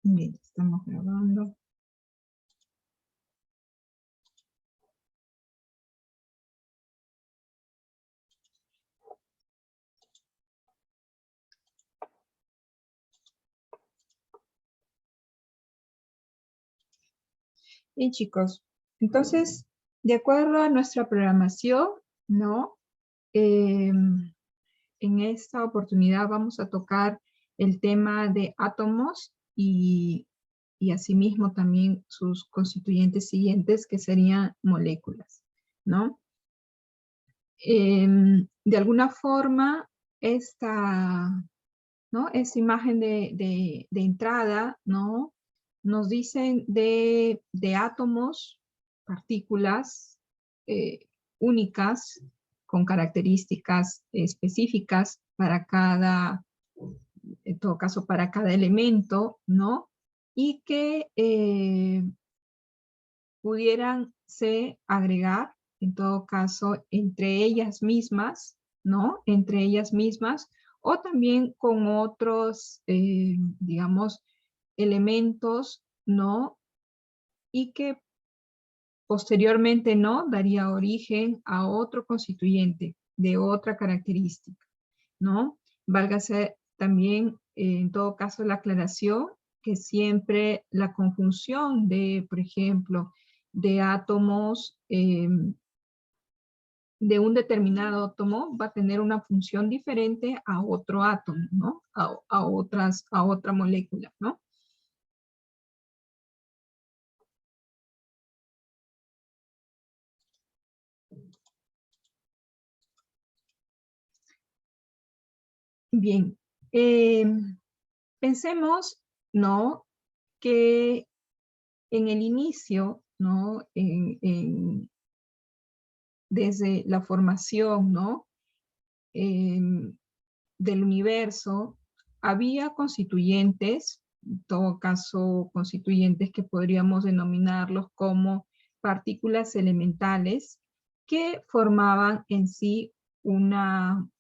Bien, estamos grabando. Bien, chicos, entonces, de acuerdo a nuestra programación, ¿no? En esta oportunidad vamos a tocar el tema de átomos y asimismo también sus constituyentes siguientes, que serían moléculas, ¿no? De alguna forma, ¿no? Esta imagen de entrada, ¿no? Nos dicen de átomos, partículas únicas, con características específicas para cada, en todo caso, para cada elemento, ¿no? Y que pudieran se agregar, en todo caso, entre ellas mismas, ¿no? Entre ellas mismas, o también con otros, digamos, elementos, ¿no? Y que posteriormente, ¿no? Daría origen a otro constituyente de otra característica, ¿no? Válgase también, en todo caso, la aclaración que siempre la conjunción de, por ejemplo, de átomos de un determinado átomo va a tener una función diferente a otro átomo, ¿no? A otra molécula, ¿no? Bien, pensemos, ¿no? Que en el inicio, ¿no? Desde la formación, ¿no? Del universo, había constituyentes, en todo caso constituyentes que podríamos denominarlos como partículas elementales, que formaban en sí una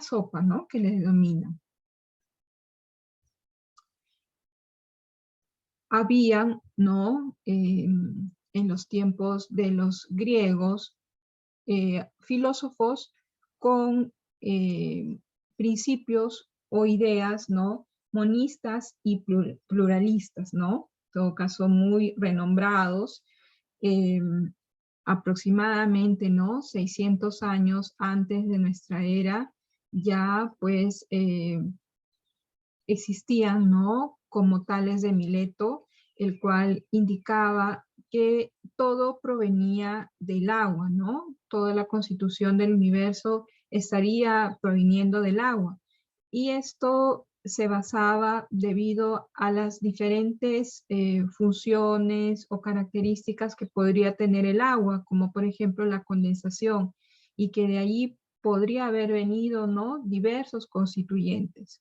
sopa, ¿no? Que le denominan. Habían, ¿no? En los tiempos de los griegos, filósofos con principios o ideas, ¿no? Monistas y pluralistas, ¿no? En todo caso, muy renombrados, eh, aproximadamente, ¿no? 600 años antes de nuestra era, ya pues existían, ¿no? Como Tales de Mileto, el cual indicaba que todo provenía del agua, ¿no? Toda la constitución del universo estaría proviniendo del agua. Y esto se basaba debido a las diferentes funciones o características que podría tener el agua, como por ejemplo la condensación, y que de ahí podría haber venido, ¿no? Diversos constituyentes.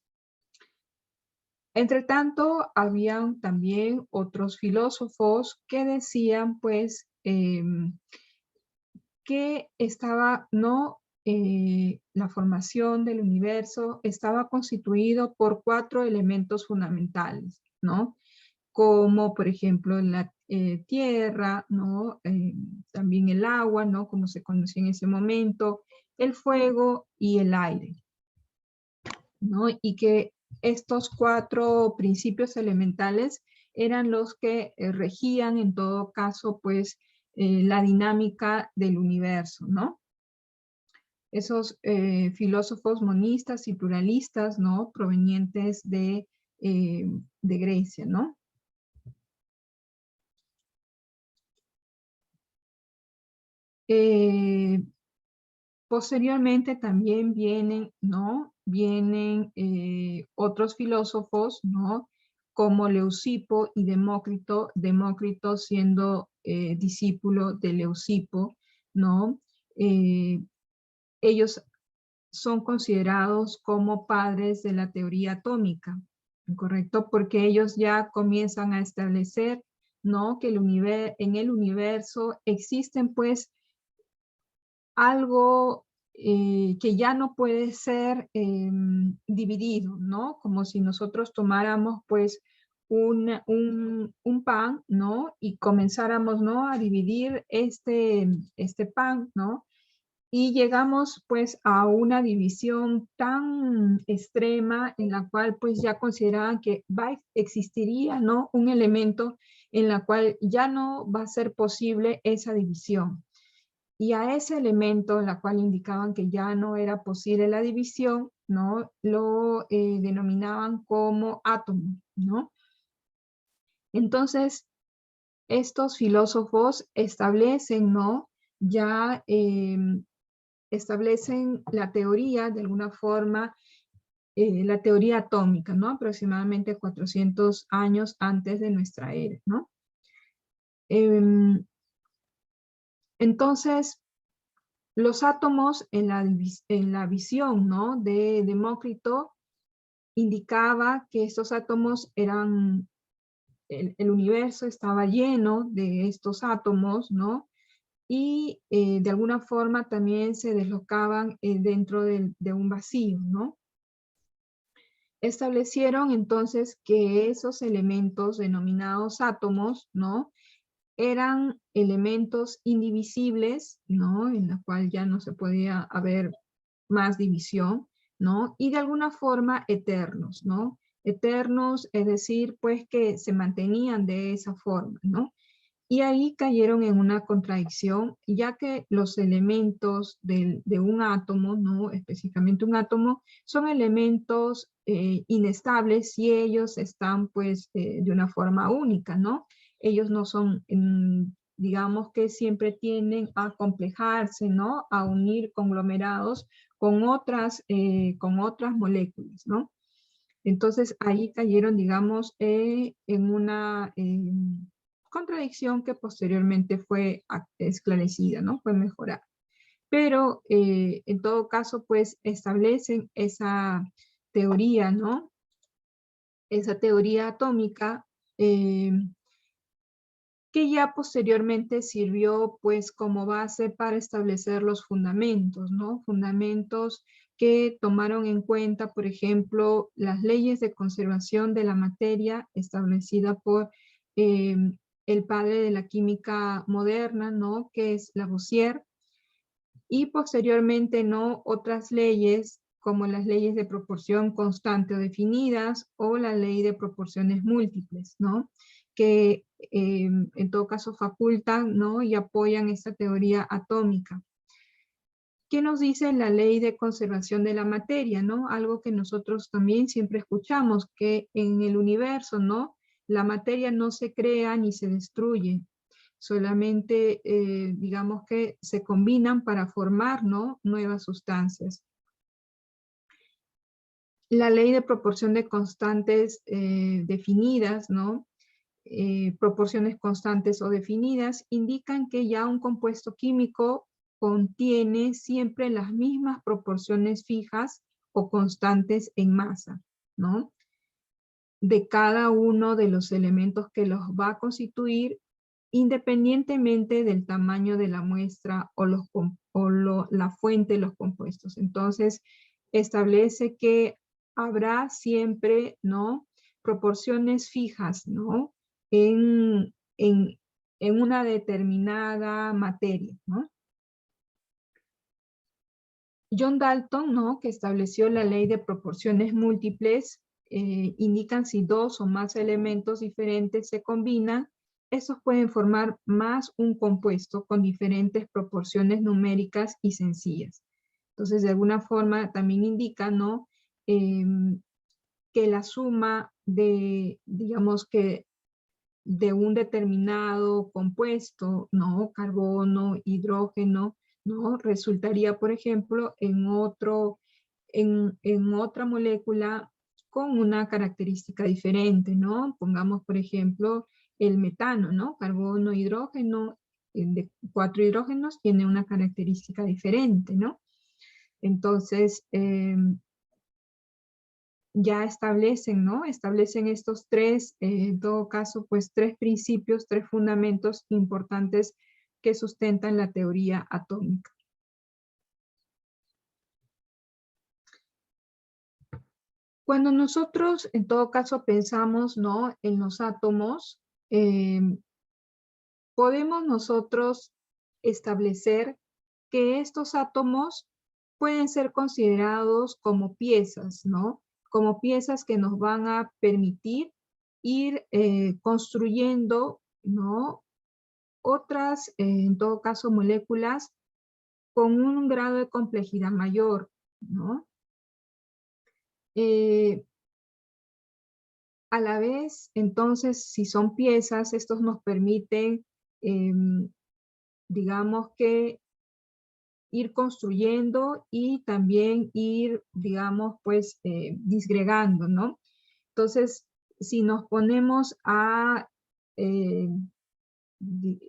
Entre tanto, habían también otros filósofos que decían, pues, que estaba, no, la formación del universo estaba constituido por 4 elementos fundamentales, ¿no? Como, por ejemplo, la tierra, ¿no? También el agua, ¿no? Como se conocía en ese momento, el fuego y el aire, ¿no? Y que estos 4 principios elementales eran los que regían en todo caso, pues, la dinámica del universo, ¿no? Esos filósofos monistas y pluralistas, ¿no? Provenientes de Grecia, ¿no? Posteriormente también vienen, ¿no? Vienen otros filósofos, ¿no? Como Leucipo y Demócrito, Demócrito siendo discípulo de Leucipo, ¿no? Ellos son considerados como padres de la teoría atómica, ¿correcto? Porque ellos ya comienzan a establecer, ¿no? Que en el universo existen, pues, algo que ya no puede ser dividido, ¿no? Como si nosotros tomáramos, pues, un pan, ¿no? Y comenzáramos, ¿no? A dividir este pan, ¿no? Y llegamos pues a una división tan extrema en la cual pues ya consideraban que existiría, ¿no? Un elemento en la cual ya no va a ser posible esa división. Y a ese elemento, en la cual indicaban que ya no era posible la división, ¿no? Lo denominaban como átomo, ¿no? Entonces, estos filósofos establecen, ¿no? Ya establecen la teoría, de alguna forma, la teoría atómica, ¿no? Aproximadamente 400 años antes de nuestra era, ¿no? Entonces, los átomos en la visión, ¿no? De Demócrito indicaba que estos átomos eran, el universo estaba lleno de estos átomos, ¿no? Y de alguna forma también se deslocaban dentro de un vacío, ¿no? Establecieron entonces que esos elementos denominados átomos, ¿no? Eran elementos indivisibles, ¿no? En la cual ya no se podía haber más división, ¿no? Y de alguna forma eternos, ¿no? Eternos, es decir, pues que se mantenían de esa forma, ¿no? Y ahí cayeron en una contradicción, ya que los elementos de un átomo, ¿no? Específicamente un átomo, son elementos inestables y ellos están pues de una forma única, ¿no? Ellos no son, digamos que siempre tienden a complejarse, ¿no? A unir conglomerados con otras moléculas, ¿no? Entonces ahí cayeron, digamos, en una contradicción que posteriormente fue esclarecida, ¿no? Fue mejorada. Pero en todo caso, pues establecen esa teoría, ¿no? Esa teoría atómica eh, que ya posteriormente sirvió pues como base para establecer los fundamentos, ¿no? Fundamentos que tomaron en cuenta, por ejemplo, las leyes de conservación de la materia establecida por eh, el padre de la química moderna, ¿no? Que es Lavoisier, y posteriormente, ¿no? Otras leyes como las leyes de proporción constante o definidas o la ley de proporciones múltiples, ¿no? Que en todo caso facultan, ¿no? Y apoyan esta teoría atómica. ¿Qué nos dice la ley de conservación de la materia, ¿no? Algo que nosotros también siempre escuchamos, que en el universo, ¿no? La materia no se crea ni se destruye, solamente digamos que se combinan para formar, ¿no? Nuevas sustancias. La ley de proporción de constantes definidas, ¿no? Proporciones constantes o definidas, indican que ya un compuesto químico contiene siempre las mismas proporciones fijas o constantes en masa, ¿no? De cada uno de los elementos que los va a constituir, independientemente del tamaño de la muestra o, la fuente de los compuestos. Entonces, establece que habrá siempre, ¿no? Proporciones fijas, ¿no? En, en, en una determinada materia, ¿no? John Dalton, ¿no? Que estableció la ley de proporciones múltiples, indican si dos o más elementos diferentes se combinan, estos pueden formar más un compuesto con diferentes proporciones numéricas y sencillas. Entonces, de alguna forma también indica, ¿no? Que la suma de, digamos que de un determinado compuesto, ¿no? Carbono, hidrógeno, ¿no? Resultaría, por ejemplo, en otra molécula con una característica diferente, ¿no? Pongamos, por ejemplo, el metano, ¿no? Carbono, hidrógeno, de 4 hidrógenos tiene una característica diferente, ¿no? Entonces, ya establecen, ¿no? Establecen estos tres, en todo caso, pues tres principios, tres fundamentos importantes que sustentan la teoría atómica. Cuando nosotros, en todo caso, pensamos, ¿no?, en los átomos, podemos nosotros establecer que estos átomos pueden ser considerados como piezas, ¿no? Como piezas que nos van a permitir ir construyendo, ¿no?, otras, en todo caso, moléculas con un grado de complejidad mayor, ¿no? A la vez, entonces, si son piezas, estos nos permiten, digamos que, ir construyendo y también ir, digamos, pues, disgregando, ¿no? Entonces, si nos ponemos eh,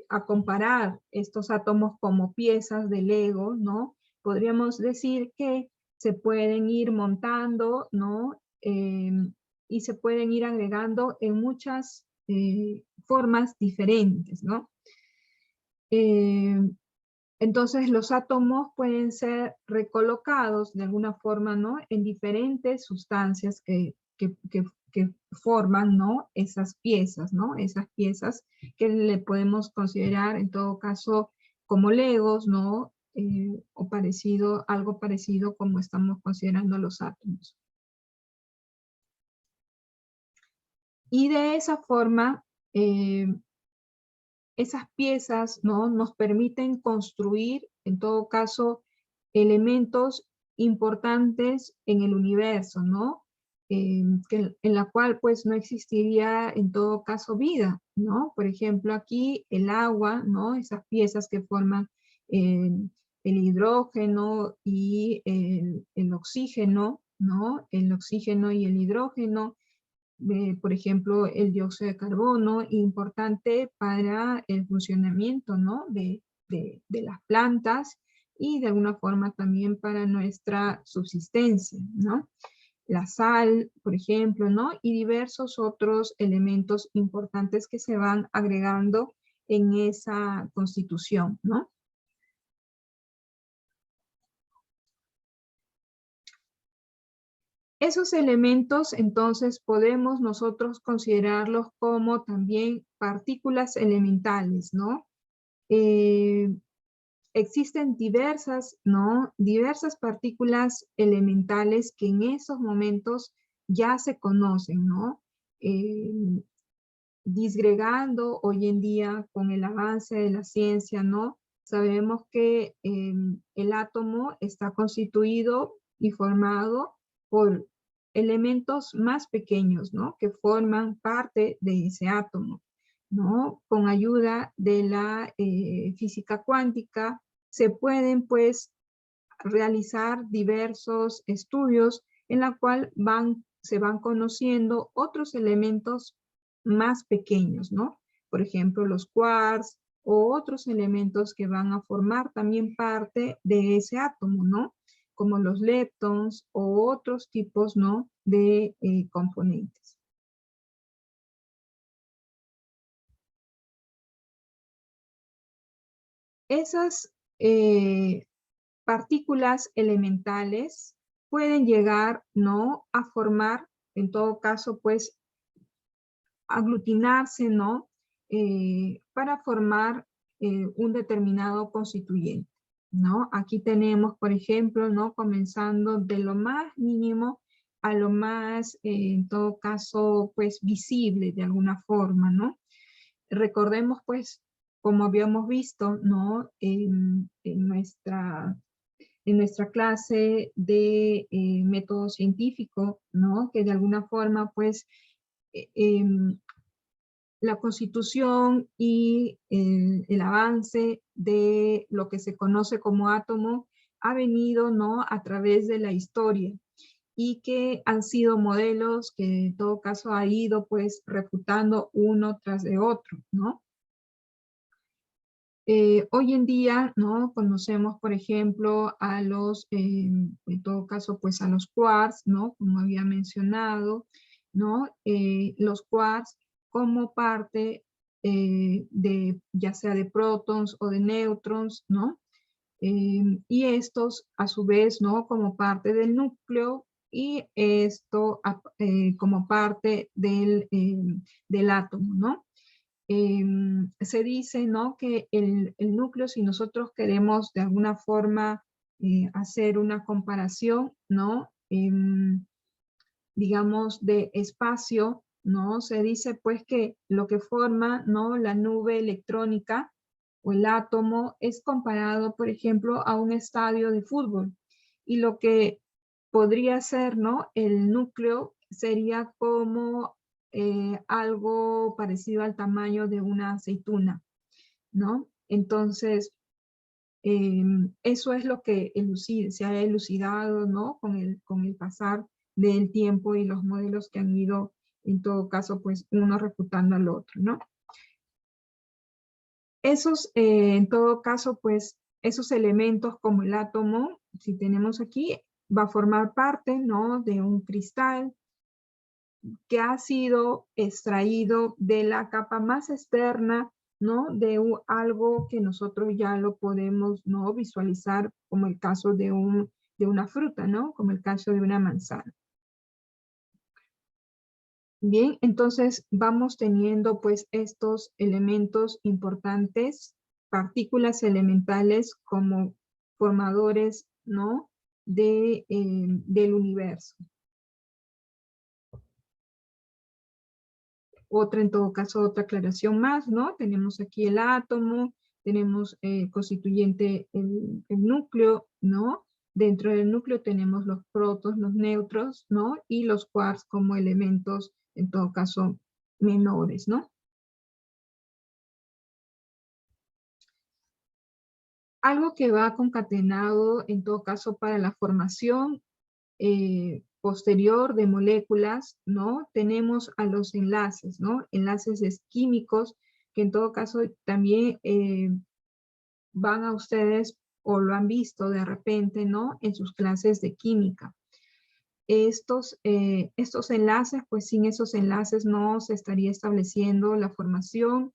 a comparar estos átomos como piezas de Lego, ¿no? Podríamos decir que se pueden ir montando, ¿no? Y se pueden ir agregando en muchas formas diferentes, ¿no? Entonces los átomos pueden ser recolocados de alguna forma, ¿no?, en diferentes sustancias que forman, ¿no?, esas piezas, ¿no? Esas piezas que le podemos considerar en todo caso como legos, ¿no? O parecido, algo parecido como estamos considerando los átomos. Y de esa forma, esas piezas, ¿no?, nos permiten construir, en todo caso, elementos importantes en el universo, ¿no? En la cual, pues, no existiría, en todo caso, vida, ¿no? Por ejemplo, aquí el agua, ¿no? Esas piezas que forman eh, el hidrógeno y el oxígeno, ¿no? El oxígeno y el hidrógeno, por ejemplo, el dióxido de carbono, importante para el funcionamiento, ¿no?, de las plantas y de alguna forma también para nuestra subsistencia, ¿no? La sal, por ejemplo, ¿no? Y diversos otros elementos importantes que se van agregando en esa constitución, ¿no? Esos elementos, entonces, podemos nosotros considerarlos como también partículas elementales, ¿no? Eh, Existen diversas, ¿no?, diversas partículas elementales que en esos momentos ya se conocen, ¿no? Eh, Disgregando hoy en día con el avance de la ciencia, ¿no? Sabemos que el átomo está constituido y formado por elementos más pequeños, ¿no?, que forman parte de ese átomo, ¿no? Con ayuda de la física cuántica se pueden, pues, realizar diversos estudios en la cual se van conociendo otros elementos más pequeños, ¿no? Por ejemplo, los quarks o otros elementos que van a formar también parte de ese átomo, ¿no? Como los leptons o otros tipos, ¿no?, de componentes. Esas partículas elementales pueden llegar, ¿no?, a formar, en todo caso, pues, aglutinarse, ¿no?, para formar un determinado constituyente, ¿no? Aquí tenemos, por ejemplo, ¿no?, comenzando de lo más mínimo a lo más, en todo caso, pues, visible de alguna forma, ¿no? Recordemos, pues, como habíamos visto, ¿no?, en nuestra clase de método científico, ¿no?, que de alguna forma, pues, eh, em, la constitución y el avance de lo que se conoce como átomo ha venido, ¿no?, a través de la historia y que han sido modelos que en todo caso ha ido, pues, refutando uno tras de otro, ¿no? Hoy en día, ¿no?, conocemos, por ejemplo, a los, en todo caso, pues, a los quarks, ¿no?, como había mencionado, ¿no? Los quarks como parte de, ya sea de prótons o de neutrons, ¿no? Y estos, a su vez, ¿no?, como parte del núcleo y esto como parte del átomo, ¿no? Se dice, ¿no?, que el núcleo, si nosotros queremos de alguna forma hacer una comparación, ¿no?, digamos, de espacio, ¿no? Se dice pues que lo que forma, ¿no?, la nube electrónica o el átomo es comparado, por ejemplo, a un estadio de fútbol. Y lo que podría ser, ¿no?, el núcleo sería como algo parecido al tamaño de una aceituna, ¿no? Entonces, eso es lo que se ha elucidado, ¿no?, con el pasar del tiempo y los modelos que han ido, en todo caso, pues uno refutando al otro, ¿no? Esos, en todo caso, pues esos elementos como el átomo, si tenemos aquí, va a formar parte, ¿no?, de un cristal que ha sido extraído de la capa más externa, ¿no?, de algo que nosotros ya lo podemos, ¿no?, visualizar, como el caso de una fruta, ¿no?, como el caso de una manzana. Bien, entonces vamos teniendo pues estos elementos importantes, partículas elementales como formadores, ¿no?, del universo. Otra, en todo caso, otra aclaración más, ¿no? Tenemos aquí el átomo, tenemos constituyente el núcleo, ¿no? Dentro del núcleo tenemos los protos, los neutros, ¿no? Y los quarks como elementos, en todo caso, menores, ¿no? Algo que va concatenado, en todo caso, para la formación posterior de moléculas, ¿no? Tenemos a los enlaces, ¿no? Enlaces químicos, que en todo caso también van a ustedes o lo han visto de repente, ¿no?, en sus clases de química. Estos enlaces, pues sin esos enlaces no se estaría estableciendo la formación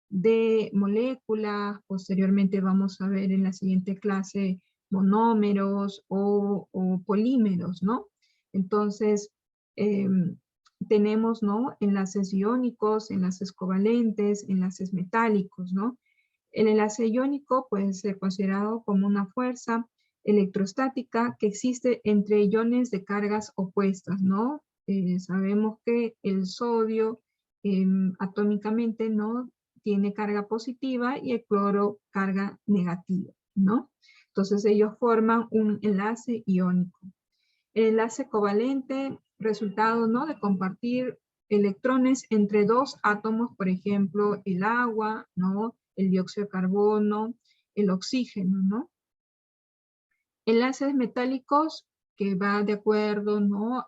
de moléculas. Posteriormente vamos a ver en la siguiente clase monómeros o polímeros, ¿no? Entonces, tenemos, ¿no?, enlaces iónicos, enlaces covalentes, enlaces metálicos, ¿no? El enlace iónico puede ser considerado como una fuerza electrostática que existe entre iones de cargas opuestas, ¿no? Sabemos que el sodio atómicamente, ¿no?, tiene carga positiva y el cloro carga negativa, ¿no? Entonces ellos forman un enlace iónico. El enlace covalente, resultado, ¿no?, de compartir electrones entre dos átomos, por ejemplo, el agua, ¿no?, el dióxido de carbono, el oxígeno, ¿no? Enlaces metálicos, que va de acuerdo, ¿no?,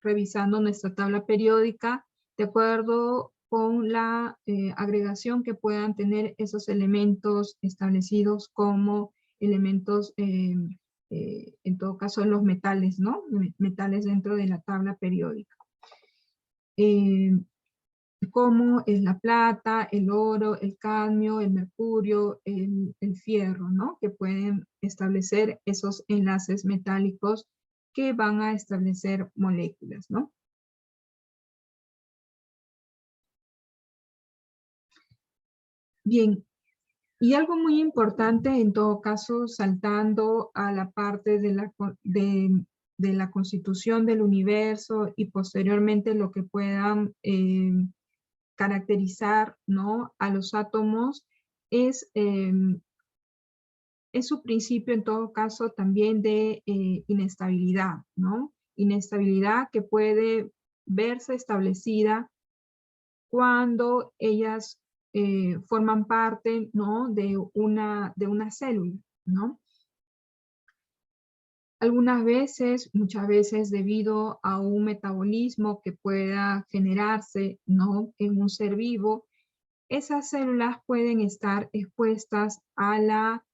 revisando nuestra tabla periódica, de acuerdo con la agregación que puedan tener esos elementos establecidos como elementos, en todo caso, los metales, ¿no? Metales dentro de la tabla periódica. Como es la plata, el oro, el cadmio, el mercurio, el fierro, ¿no?, que pueden establecer esos enlaces metálicos que van a establecer moléculas, ¿no? Bien, y algo muy importante, en todo caso, saltando a la parte de la constitución del universo y posteriormente lo que puedan caracterizar, ¿no?, a los átomos, es, es su principio, en todo caso, también de inestabilidad, ¿no? Inestabilidad que puede verse establecida cuando ellas forman parte, ¿no?, de una célula, ¿no? Algunas veces, muchas veces debido a un metabolismo que pueda generarse, ¿no?, en un ser vivo, esas células pueden estar expuestas a la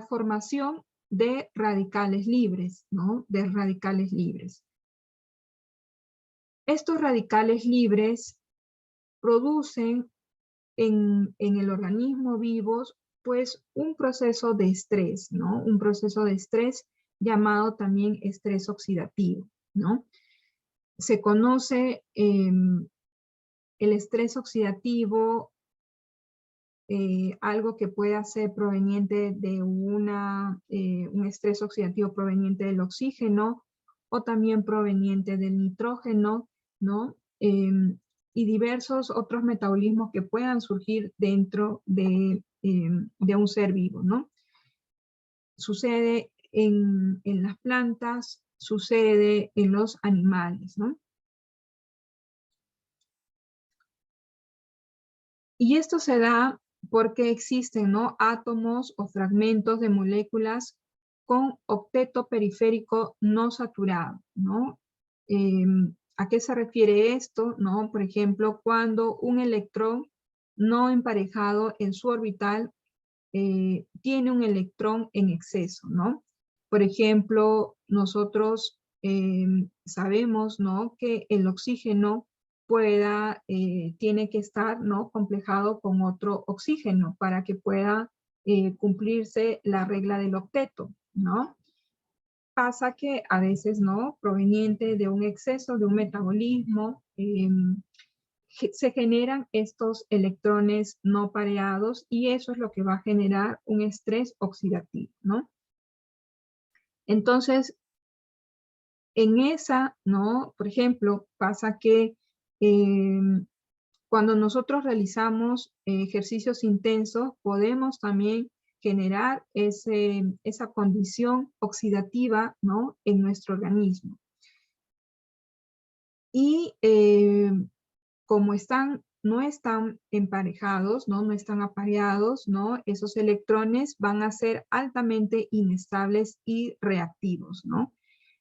formación de radicales libres, ¿no?, de radicales libres. Estos radicales libres producen en el organismo vivo, pues, un proceso de estrés, ¿no? Un proceso de estrés llamado también estrés oxidativo, ¿no? Se conoce el estrés oxidativo, algo que pueda ser proveniente de un estrés oxidativo proveniente del oxígeno o también proveniente del nitrógeno, ¿no? Y diversos otros metabolismos que puedan surgir dentro de un ser vivo, ¿no? Sucede en las plantas, sucede en los animales, ¿no? Y esto se da porque existen, ¿no?, átomos o fragmentos de moléculas con octeto periférico no saturado, ¿no? ¿A qué se refiere esto? ¿No? Por ejemplo, cuando un electrón no emparejado en su orbital tiene un electrón en exceso, ¿no? Por ejemplo, nosotros sabemos, ¿no?, que el oxígeno tiene que estar, ¿no?, complejado con otro oxígeno para que pueda cumplirse la regla del octeto, ¿no? Pasa que a veces, ¿no?, proveniente de un exceso, de un metabolismo, se generan estos electrones no pareados y eso es lo que va a generar un estrés oxidativo, ¿no? Entonces, en esa, ¿no? Por ejemplo, pasa que cuando nosotros realizamos ejercicios intensos, podemos también generar esa condición oxidativa, ¿no?, en nuestro organismo. Y como no están emparejados, ¿no? No están apareados, ¿no? Esos electrones van a ser altamente inestables y reactivos, ¿no?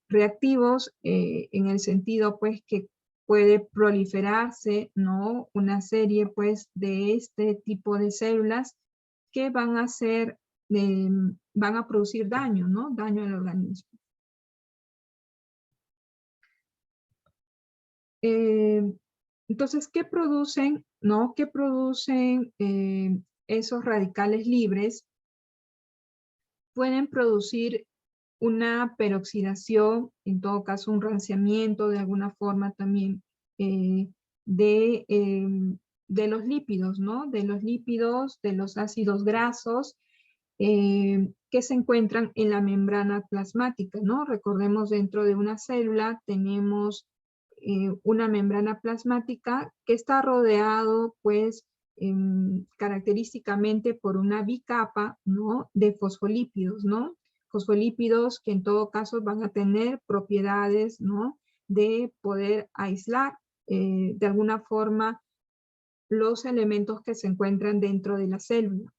Reactivos en el sentido, pues, que puede proliferarse, ¿no?, una serie, pues, de este tipo de células que van a producir daño, ¿no? Daño al organismo. Entonces, ¿qué producen, no? ¿Qué producen esos radicales libres? Pueden producir una peroxidación, en todo caso un ranciamiento de alguna forma también eh, de, eh, de los lípidos, ¿no? De los lípidos, de los ácidos grasos que se encuentran en la membrana plasmática, ¿no? Recordemos, dentro de una célula tenemos una membrana plasmática que está rodeado, pues, característicamente por una bicapa, ¿no?, de fosfolípidos, ¿no? Fosfolípidos que en todo caso van a tener propiedades, ¿no?, de poder aislar de alguna forma los elementos que se encuentran dentro de la célula.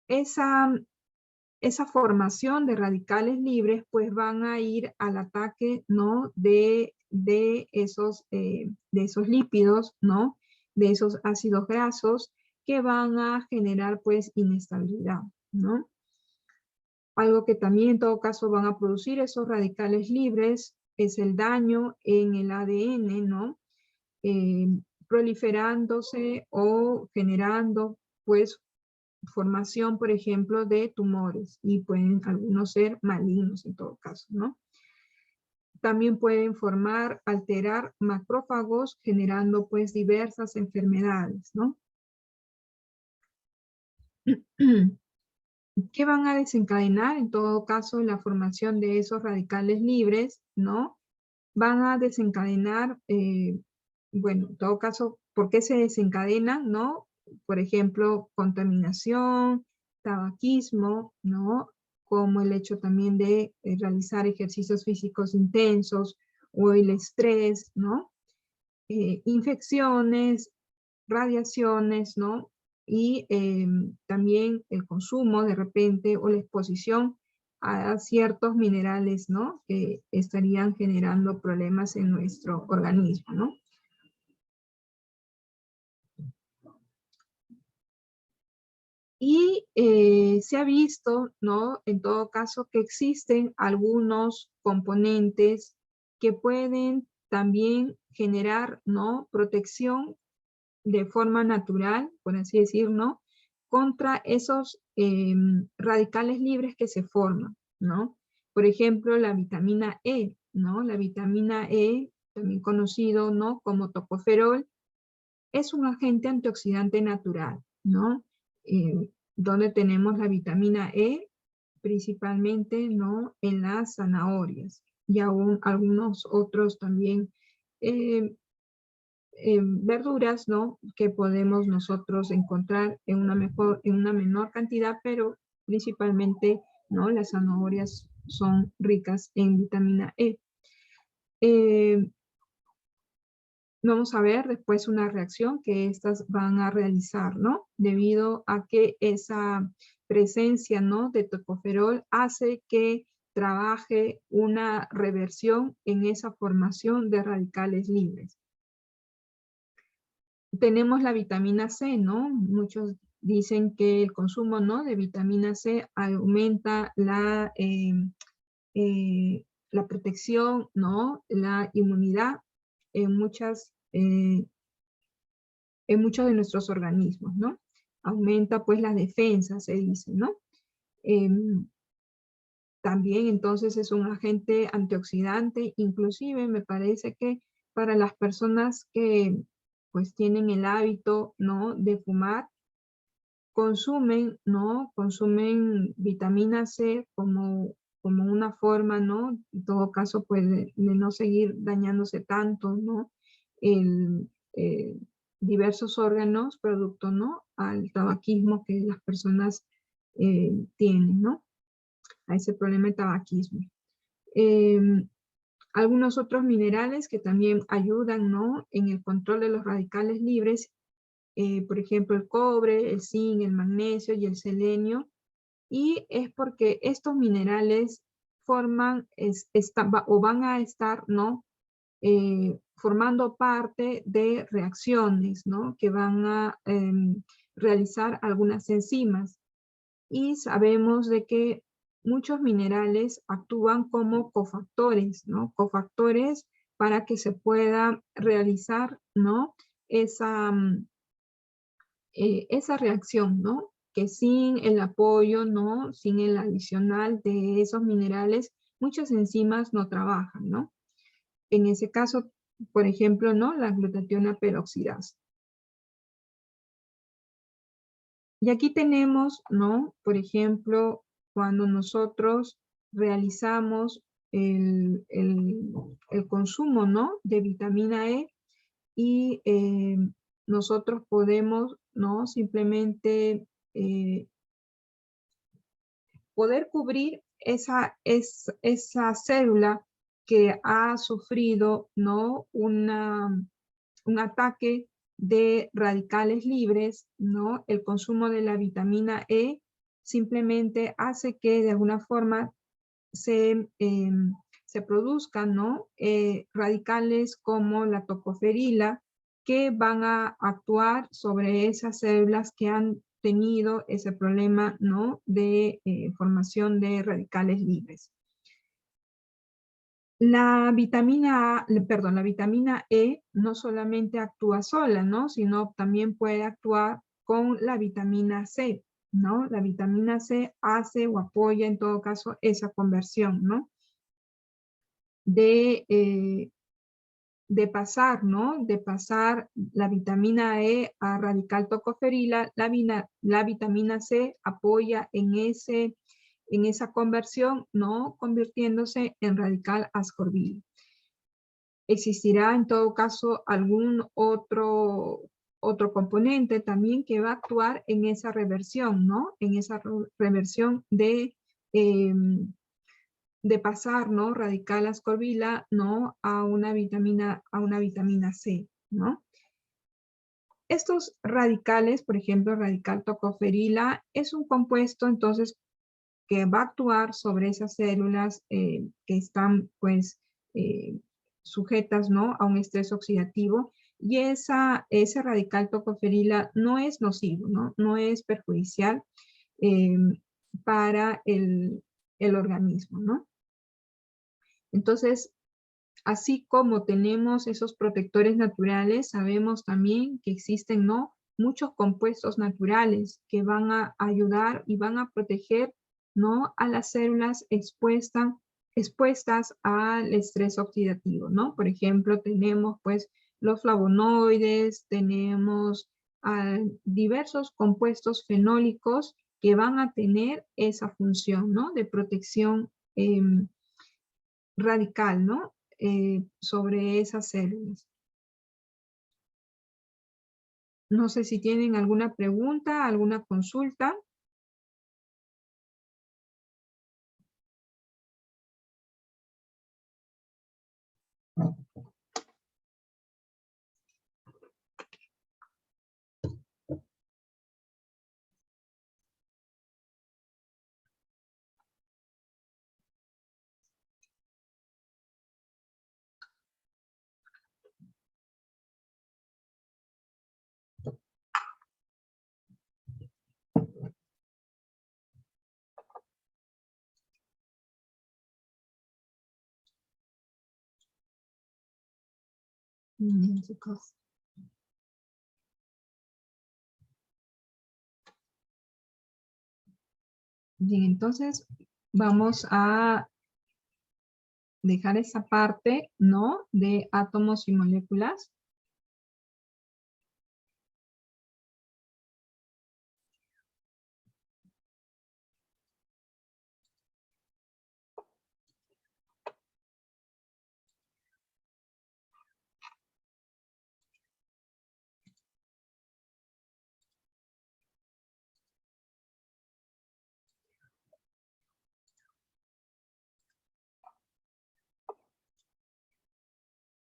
Esa formación de radicales libres, pues van a ir al ataque, ¿no?, de esos lípidos, ¿no?, de esos ácidos grasos que van a generar, pues, inestabilidad, ¿no? Algo que también en todo caso van a producir esos radicales libres es el daño en el ADN, ¿no? Proliferándose o generando, pues, formación, por ejemplo, de tumores, y pueden algunos ser malignos en todo caso, ¿no? También pueden alterar macrófagos, generando, pues, diversas enfermedades, ¿no? ¿Qué van a desencadenar? En todo caso, la formación de esos radicales libres, ¿no? Van a desencadenar, bueno, en todo caso, ¿por qué se desencadenan, no? Por ejemplo, contaminación, tabaquismo, ¿no? Como el hecho también de realizar ejercicios físicos intensos o el estrés, ¿no? Infecciones, radiaciones, ¿no? Y también el consumo de repente o la exposición a ciertos minerales, ¿no?, que estarían generando problemas en nuestro organismo, ¿no? Y se ha visto, ¿no?, en todo caso, que existen algunos componentes que pueden también generar, ¿no?, protección de forma natural, por así decir, ¿no?, contra esos radicales libres que se forman. ¿no? Por ejemplo, la vitamina E, ¿no? La vitamina E, también conocido, ¿no?, como tocoferol, es un agente antioxidante natural, ¿no? Donde tenemos la vitamina E, principalmente, ¿no?, en las zanahorias y aún algunos otros también eh, verduras, ¿no?, que podemos nosotros encontrar en una menor cantidad, pero principalmente, ¿no?, las zanahorias son ricas en vitamina E. Eh, Vamos a ver después una reacción que estas van a realizar, ¿no? Debido a que esa presencia, ¿no?, de tocoferol hace que trabaje una reversión en esa formación de radicales libres. Tenemos la vitamina C, ¿no? Muchos dicen que el consumo, ¿no?, de vitamina C aumenta la protección, ¿no?, la inmunidad en muchos de nuestros organismos, ¿no? Aumenta pues las defensas, se dice, ¿no? También entonces es un agente antioxidante, inclusive me parece que para las personas que pues tienen el hábito, ¿no?, de fumar, consumen, ¿no?, consumen vitamina C como una forma, ¿no?, en todo caso, pues de no seguir dañándose tanto, ¿no?, el, diversos órganos producto, ¿no?, al tabaquismo que las personas tienen, ¿no?, a ese problema de tabaquismo. Algunos otros minerales que también ayudan, ¿no?, en el control de los radicales libres, por ejemplo, el cobre, el zinc, el magnesio y el selenio, y es porque estos minerales forman, o van a estar, ¿no?, formando parte de reacciones, ¿no?, que van a realizar algunas enzimas. Y sabemos de que muchos minerales actúan como cofactores, ¿no? Cofactores para que se pueda realizar, ¿no?, esa, esa reacción, ¿no? Que sin el apoyo, ¿no?, sin el adicional de esos minerales, muchas enzimas no trabajan, ¿no? En ese caso, por ejemplo, ¿no?, la glutationa peroxidasa. Y aquí tenemos, ¿no?, por ejemplo, cuando nosotros realizamos el consumo, ¿no?, de vitamina E y nosotros podemos, ¿no?, simplemente poder cubrir esa célula que ha sufrido, ¿no?, un ataque de radicales libres, ¿no? El consumo de la vitamina E simplemente hace que de alguna forma se produzcan, ¿no?, radicales como la tocoferila, que van a actuar sobre esas células que han tenido ese problema, ¿no?, de formación de radicales libres. La vitamina E no solamente actúa sola, ¿no?, sino también puede actuar con la vitamina C, ¿no? La vitamina C hace o apoya, en todo caso, esa conversión, ¿no?, de pasar, ¿no?, de pasar la vitamina E a radical tocoferila, la vitamina C apoya en esa conversión, ¿no?, convirtiéndose en radical ascorbila. Existirá en todo caso algún otro componente también que va a actuar en esa reversión, ¿no?, en esa reversión de pasar, ¿no?, radical ascorbila, ¿no?, a una vitamina C, ¿no? Estos radicales, por ejemplo, radical tocoferila, es un compuesto entonces que va a actuar sobre esas células que están pues sujetas, ¿no?, a un estrés oxidativo, y ese radical tocoferila no es nocivo, ¿no?, no es perjudicial eh, para el organismo, ¿no? Entonces, así como tenemos esos protectores naturales, sabemos también que existen, ¿no?, muchos compuestos naturales que van a ayudar y van a proteger, ¿no? A las células expuestas al estrés oxidativo, ¿no? Por ejemplo, tenemos pues los flavonoides, tenemos diversos compuestos fenólicos que van a tener esa función, ¿no? De protección radical, ¿no? Sobre esas células. No sé si tienen alguna pregunta, alguna consulta. Bien, chicos. Bien, entonces vamos a dejar esa parte, ¿no? De átomos y moléculas.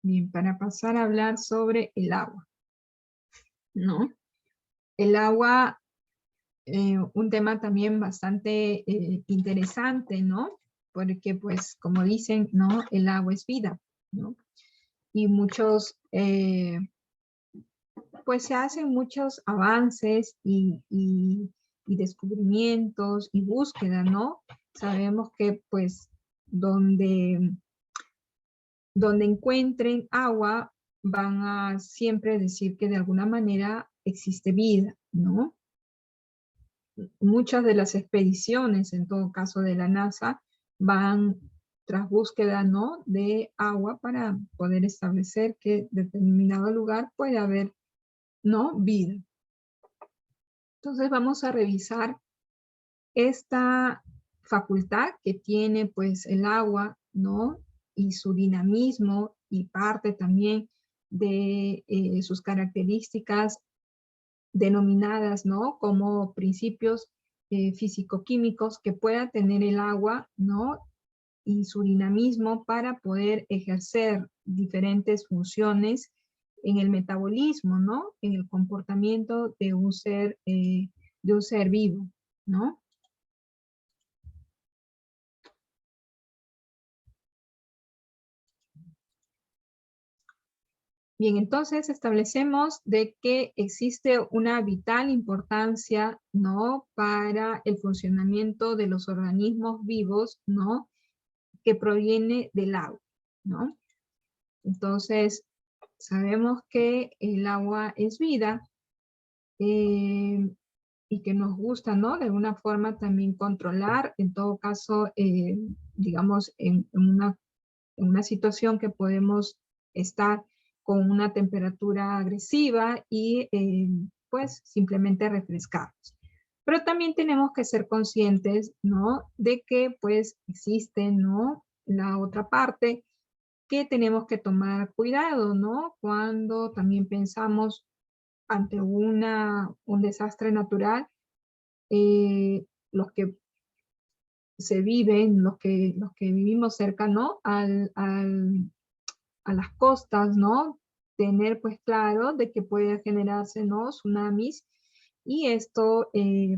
Bien, para pasar a hablar sobre el agua, ¿no? El agua, un tema también bastante interesante, ¿no? Porque, pues, como dicen, ¿no? El agua es vida, ¿no? Y muchos, pues se hacen muchos avances y descubrimientos y búsqueda, ¿no? Sabemos que, pues, donde encuentren agua, van a siempre decir que de alguna manera existe vida, ¿no? Muchas de las expediciones, en todo caso de la NASA, van tras búsqueda, ¿no? De agua para poder establecer que en determinado lugar puede haber, ¿no? Vida. Entonces vamos a revisar esta facultad que tiene pues el agua, ¿no? Y su dinamismo y parte también de sus características denominadas, ¿no? Como principios físico-químicos que pueda tener el agua, ¿no? Y su dinamismo para poder ejercer diferentes funciones en el metabolismo, ¿no? En el comportamiento de un ser vivo, ¿no? Bien, entonces establecemos de que existe una vital importancia, ¿no? Para el funcionamiento de los organismos vivos, ¿no? Que proviene del agua, ¿no? Entonces, sabemos que el agua es vida y que nos gusta, ¿no? De alguna forma también controlar, en todo caso, digamos, en una situación que podemos estar con una temperatura agresiva y pues simplemente refrescarnos. Pero también tenemos que ser conscientes, ¿no? De que pues existe, ¿no? La otra parte que tenemos que tomar cuidado, ¿no? Cuando también pensamos ante un desastre natural, los que se viven, los que vivimos cerca, ¿no? A las costas, ¿no? Tener pues claro de que puede generarse, ¿no? Tsunamis y esto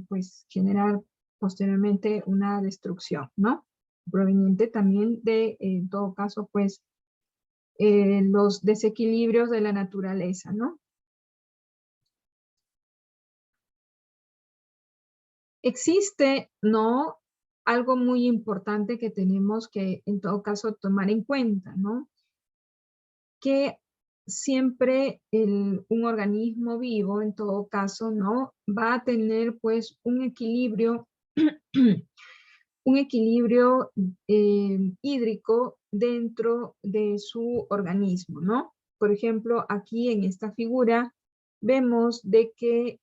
pues generar posteriormente una destrucción, ¿no? Proveniente también de, en todo caso, pues los desequilibrios de la naturaleza, ¿no? Existe, ¿no? Algo muy importante que tenemos que, en todo caso, tomar en cuenta, ¿no? Que siempre un organismo vivo, en todo caso, ¿no? Va a tener, pues, un equilibrio un equilibrio hídrico dentro de su organismo, ¿no? Por ejemplo, aquí en esta figura vemos de que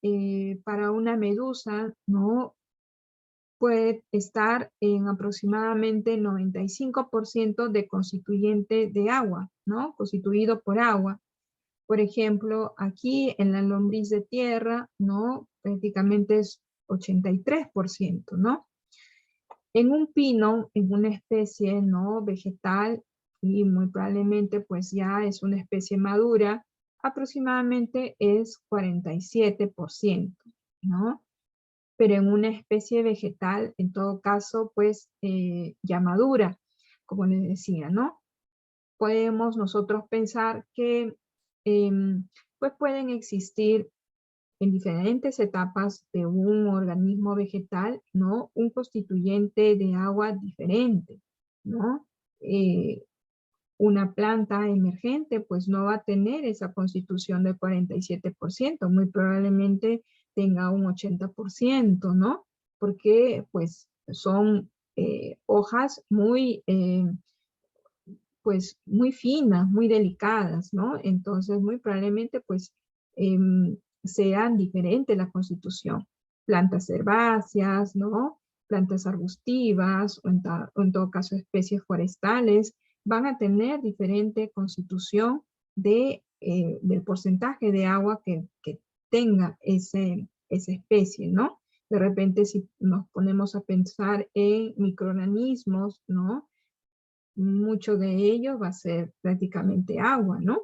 para una medusa, ¿no? Puede estar en aproximadamente 95% de constituyente de agua, ¿no? Constituido por agua. Por ejemplo, aquí en la lombriz de tierra, ¿no? Prácticamente es 83%, ¿no? En un pino, en una especie, ¿no? Vegetal, y muy probablemente pues ya es una especie madura, aproximadamente es 47%, ¿no? Pero en una especie vegetal, en todo caso, pues ya madura, como les decía, ¿no? Podemos nosotros pensar que pues pueden existir en diferentes etapas de un organismo vegetal, ¿no? Un constituyente de agua diferente, ¿no? Eh, una planta emergente pues no va a tener esa constitución del 47%, muy probablemente tenga un 80%, ¿no? Porque pues son hojas muy, pues muy finas, muy delicadas, ¿no? Entonces muy probablemente pues sean diferentes la constitución. Plantas herbáceas, ¿no? Plantas arbustivas o en todo caso especies forestales van a tener diferente constitución del porcentaje de agua que tenga esa especie, ¿no? De repente si nos ponemos a pensar en microorganismos, ¿no? Mucho de ello va a ser prácticamente agua, ¿no?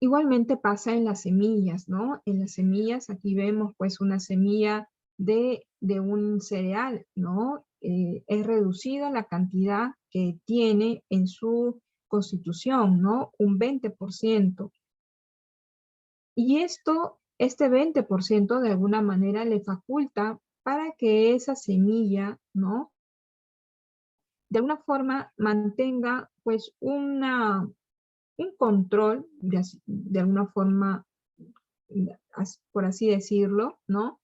Igualmente pasa en las semillas, ¿no? En las semillas aquí vemos pues una semilla de un cereal, ¿no? Es reducida la cantidad que tiene en su constitución, ¿no? Un 20%. Y este 20% de alguna manera le faculta para que esa semilla, ¿no? De alguna forma mantenga pues un control, de alguna forma, por así decirlo, ¿no?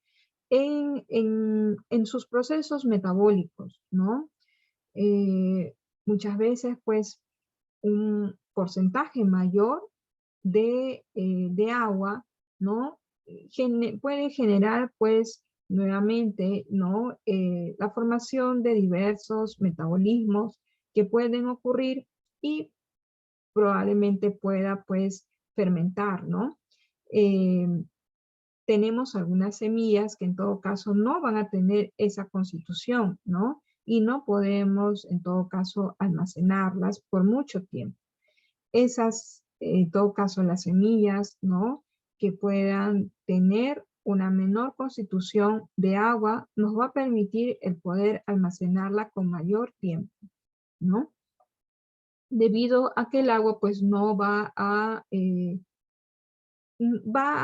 En sus procesos metabólicos, ¿no? Muchas veces, pues, un porcentaje mayor de agua, ¿no? Puede generar, pues, nuevamente, ¿no? La formación de diversos metabolismos que pueden ocurrir y probablemente pueda, pues, fermentar, ¿no? Eh, tenemos algunas semillas que en todo caso no van a tener esa constitución, ¿no? Y no podemos en todo caso almacenarlas por mucho tiempo. Esas, en todo caso, las semillas, ¿no? Que puedan tener una menor constitución de agua, nos va a permitir el poder almacenarla con mayor tiempo, ¿no? Debido a que el agua pues no va a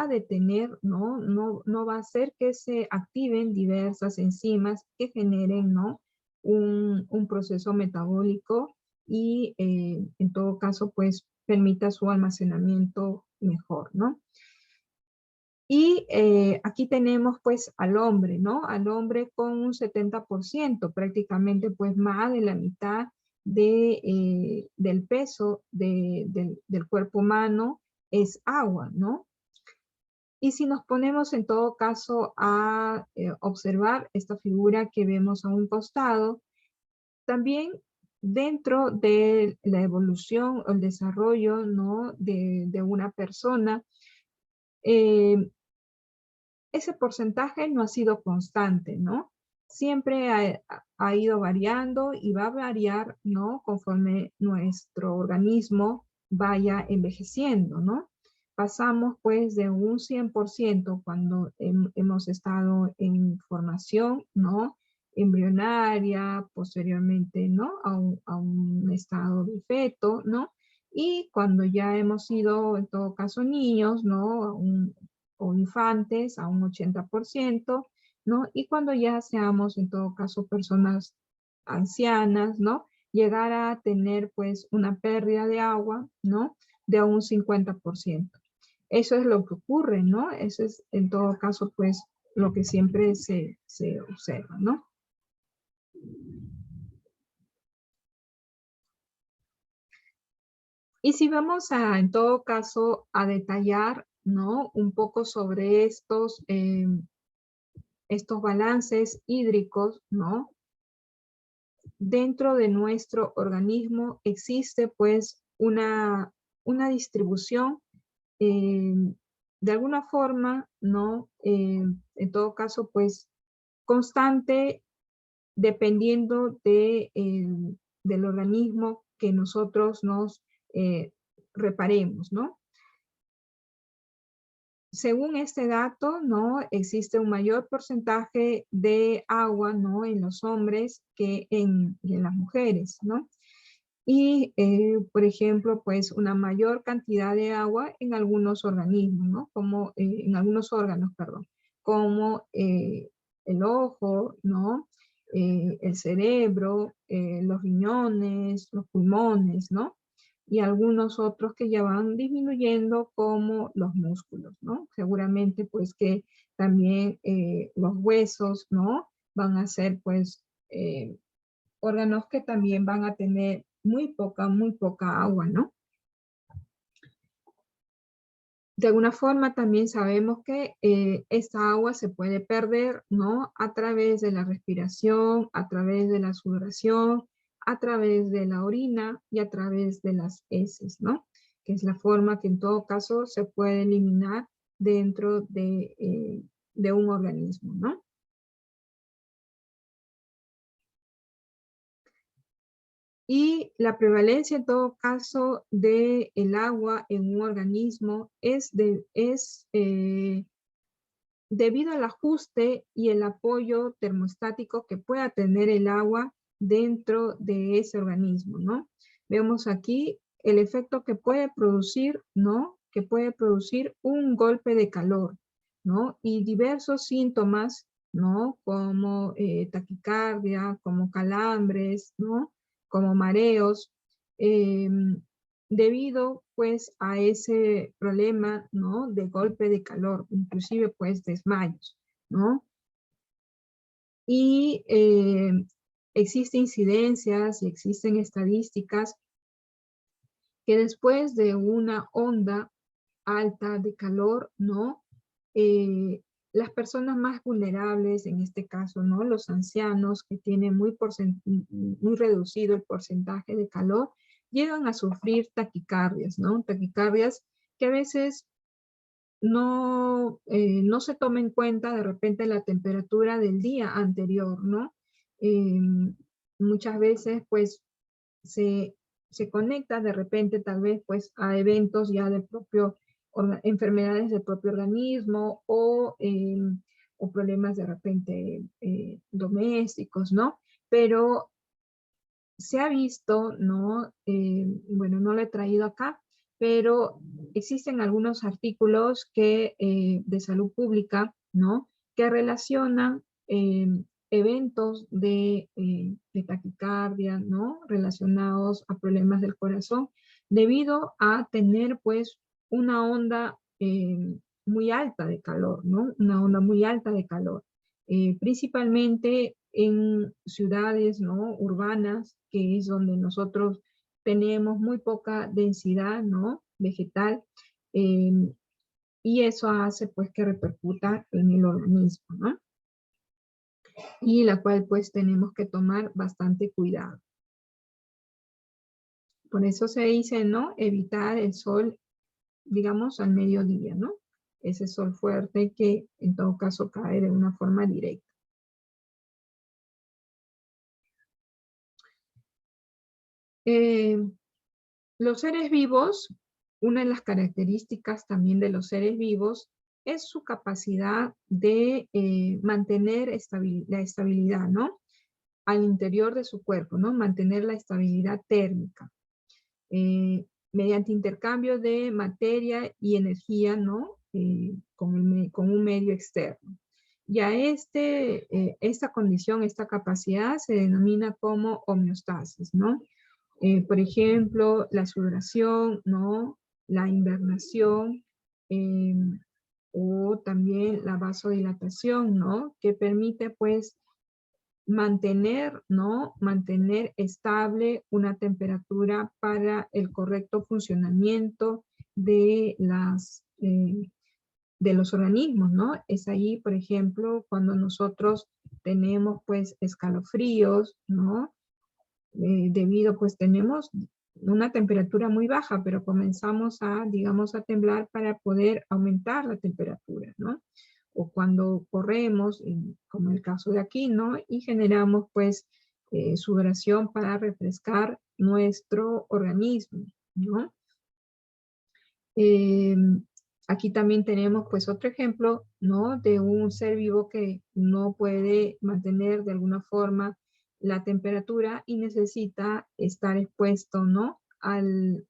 detener, ¿no? No va a hacer que se activen diversas enzimas que generen, ¿no? Un proceso metabólico y en todo caso pues permita su almacenamiento mejor, ¿no? Y aquí tenemos pues al hombre, ¿no? Al hombre con un 70%, prácticamente pues más de la mitad del peso del cuerpo humano es agua, ¿no? Y si nos ponemos en todo caso a observar esta figura que vemos a un costado, también dentro de la evolución o el desarrollo, ¿no? de una persona, eh, ese porcentaje no ha sido constante, ¿no? Siempre ha ido variando y va a variar, ¿no? Conforme nuestro organismo vaya envejeciendo, ¿no? Pasamos pues de un 100% cuando hemos estado en formación, ¿no? Embrionaria, posteriormente, ¿no? A un estado de feto, ¿no? Y cuando ya hemos sido, en todo caso, niños, ¿no? O infantes a un 80%, ¿no? Y cuando ya seamos, en todo caso, personas ancianas, ¿no? Llegar a tener, pues, una pérdida de agua, ¿no? De un 50%. Eso es lo que ocurre, ¿no? Eso es, en todo caso, pues, lo que siempre se observa, ¿no? Y si vamos a, en todo caso, a detallar, ¿no? Un poco sobre estos balances hídricos, ¿no? Dentro de nuestro organismo existe pues una distribución eh, de alguna forma, ¿no? En todo caso, pues constante dependiendo del organismo que nosotros nos reparemos, ¿no? Según este dato, ¿no? Existe un mayor porcentaje de agua, ¿no? En los hombres que en las mujeres, ¿no? Y, por ejemplo, pues una mayor cantidad de agua en algunos organismos, ¿no? Como en algunos órganos, perdón, como el ojo, ¿no? El cerebro, los riñones, los pulmones, ¿no? Y algunos otros que ya van disminuyendo como los músculos, ¿no? Seguramente pues que también los huesos, ¿no? Van a ser pues órganos que también van a tener muy poca agua, ¿no? De alguna forma también sabemos que esta agua se puede perder, ¿no? A través de la respiración, a través de la sudoración, a través de la orina y a través de las heces, ¿no? Que es la forma que en todo caso se puede eliminar dentro de un organismo, ¿no? Y la prevalencia en todo caso del agua en un organismo es debido al ajuste y el apoyo termostático que pueda tener el agua dentro de ese organismo, ¿no? Vemos aquí el efecto que puede producir, ¿no? Que puede producir un golpe de calor, ¿no? Y diversos síntomas, ¿no? Como taquicardia, como calambres, ¿no? Como mareos, eh, debido pues a ese problema, ¿no? De golpe de calor, inclusive pues desmayos, ¿no? Y existen incidencias y existen estadísticas que después de una onda alta de calor, ¿no? Las personas más vulnerables, en este caso, ¿no? Los ancianos que tienen muy reducido el porcentaje de calor, llegan a sufrir taquicardias, ¿no? Taquicardias que a veces no se toma en cuenta de repente la temperatura del día anterior, ¿no? Eh, Muchas veces, pues, se, se conecta de repente tal vez pues a eventos ya del propio, enfermedades del propio organismo o problemas de repente domésticos, ¿no? Pero se ha visto, ¿no? Bueno, no lo he traído acá, pero existen algunos artículos de salud pública, ¿no? Que relacionan eventos de taquicardia, ¿no? Relacionados a problemas del corazón, debido a tener, pues, una onda muy alta de calor, ¿no? Una onda muy alta de calor. Principalmente en ciudades, ¿no? Urbanas, que es donde nosotros tenemos muy poca densidad, ¿no? Vegetal, eh, y eso hace pues que repercuta en el organismo, ¿no? Y la cual pues tenemos que tomar bastante cuidado. Por eso se dice, ¿no? Evitar el sol, digamos, al mediodía, ¿no? Ese sol fuerte que en todo caso cae de una forma directa. Eh, Los seres vivos, una de las características también de los seres vivos es su capacidad de mantener la estabilidad, ¿no? Al interior de su cuerpo, ¿no? Mantener la estabilidad térmica. Mediante intercambio de materia y energía, ¿no? Con un medio externo. Y a esta condición, esta capacidad se denomina como homeostasis, ¿no? Por ejemplo, la sudoración, ¿no? La invernación, eh, o también la vasodilatación, ¿no? Que permite, pues, mantener, ¿no? Mantener estable una temperatura para el correcto funcionamiento de de los organismos, ¿no? Es ahí, por ejemplo, cuando nosotros tenemos pues escalofríos, ¿no? Debido pues tenemos una temperatura muy baja, pero comenzamos a, digamos, a temblar para poder aumentar la temperatura, ¿no? O cuando corremos, como el caso de aquí, ¿no? Y generamos pues sudoración para refrescar nuestro organismo, ¿no? Eh, Aquí también tenemos pues otro ejemplo, ¿no? De un ser vivo que no puede mantener de alguna forma la temperatura y necesita estar expuesto, ¿no? Al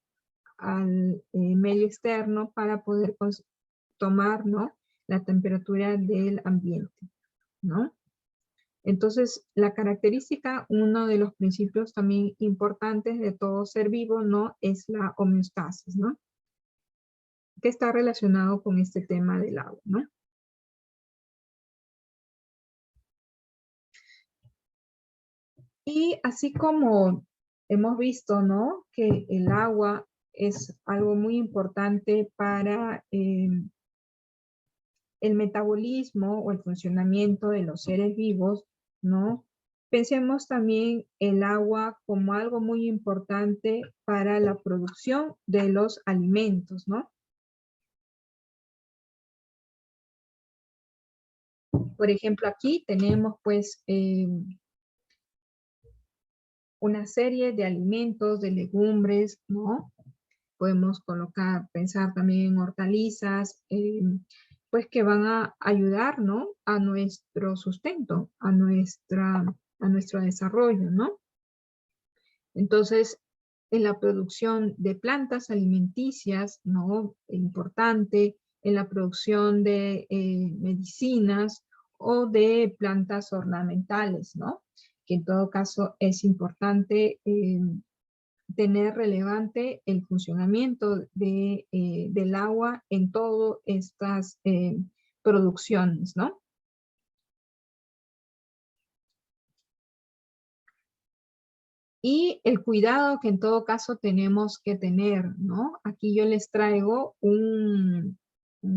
medio externo para poder tomar, ¿no? La temperatura del ambiente, ¿no? Entonces, la característica, uno de los principios también importantes de todo ser vivo, ¿no? Es la homeostasis, ¿no? Que está relacionado con este tema del agua, ¿no? Y así como hemos visto, ¿no? Que el agua es algo muy importante para el metabolismo o el funcionamiento de los seres vivos, ¿no? Pensemos también el agua como algo muy importante para la producción de los alimentos, ¿no? Por ejemplo, aquí tenemos pues una serie de alimentos, de legumbres, ¿no? Podemos colocar, pensar también en hortalizas, pues que van a ayudar, ¿no? A nuestro sustento, a nuestro desarrollo, ¿no? Entonces, en la producción de plantas alimenticias, ¿no? Importante, en la producción de medicinas o de plantas ornamentales, ¿no? Que en todo caso es importante tener relevante el funcionamiento del agua en todas estas producciones, ¿no? Y el cuidado que en todo caso tenemos que tener, ¿no? Aquí yo les traigo un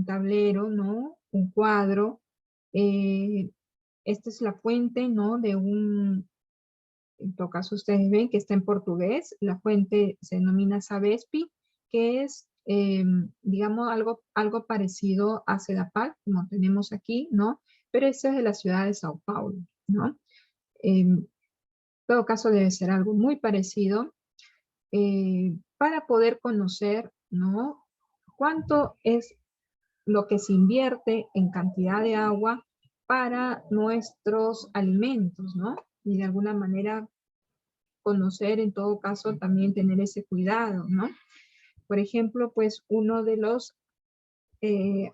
tablero, ¿no? Un cuadro. Eh, Esta es la fuente, ¿no? En todo caso ustedes ven que está en portugués. La fuente se denomina Sabespi, que es, digamos, algo parecido a Sedapal, como tenemos aquí, ¿no? Pero esta es de la ciudad de Sao Paulo, ¿no? En todo caso debe ser algo muy parecido para poder conocer, ¿no? Cuánto es lo que se invierte en cantidad de agua para nuestros alimentos, ¿no? Y de alguna manera conocer, en todo caso, también tener ese cuidado, ¿no? Por ejemplo, pues uno de los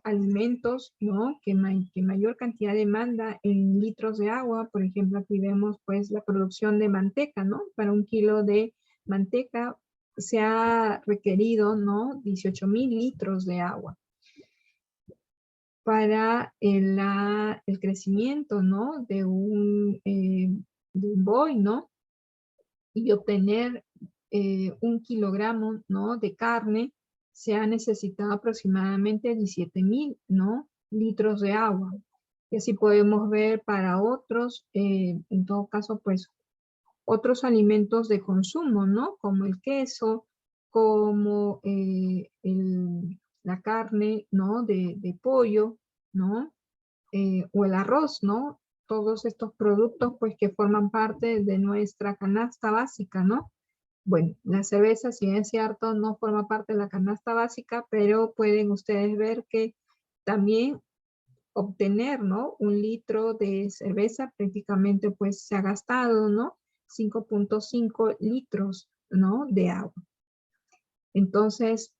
alimentos, ¿no? Que mayor cantidad demanda en litros de agua, por ejemplo, aquí vemos pues la producción de manteca, ¿no? Para un kilo de manteca se ha requerido, ¿no? 18,000 litros de agua para el crecimiento, ¿no? De un buey, ¿no? Y obtener 1 kilogramo, ¿no? De carne, se ha necesitado aproximadamente 17,000, ¿no? Litros de agua. Y así podemos ver para otros, en todo caso, pues, otros alimentos de consumo, ¿no? Como el queso, como la carne, ¿no? De pollo, ¿no? O el arroz, ¿no? Todos estos productos, pues, que forman parte de nuestra canasta básica, ¿no? Bueno, la cerveza, si bien es cierto, no forma parte de la canasta básica, pero pueden ustedes ver que también obtener, ¿no? 1 litro de cerveza prácticamente, pues, se ha gastado, ¿no? 5,5 litros, ¿no? De agua. Entonces,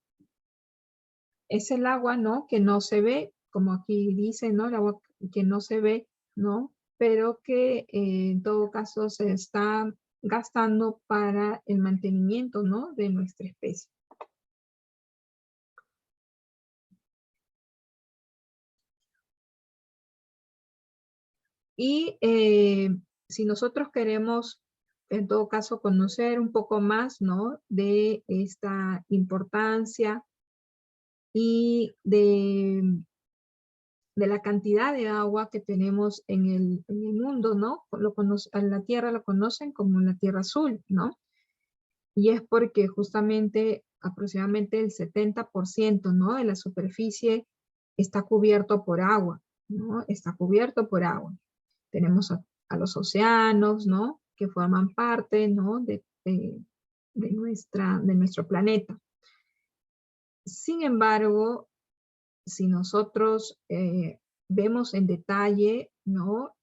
es el agua, ¿no? Que no se ve, como aquí dice, ¿no? El agua que no se ve, ¿no? Pero que en todo caso se está gastando para el mantenimiento, ¿no? De nuestra especie. Y si nosotros queremos, en todo caso, conocer un poco más, ¿no?, de esta importancia y de la cantidad de agua que tenemos en el mundo, ¿no? A la Tierra lo conocen como la Tierra Azul, ¿no? Y es porque justamente aproximadamente el 70%, ¿no?, de la superficie está cubierto por agua, ¿no? Está cubierto por agua. Tenemos a los océanos, ¿no?, que forman parte, ¿no?, de nuestro planeta. Sin embargo, si nosotros vemos en detalle, ¿no?,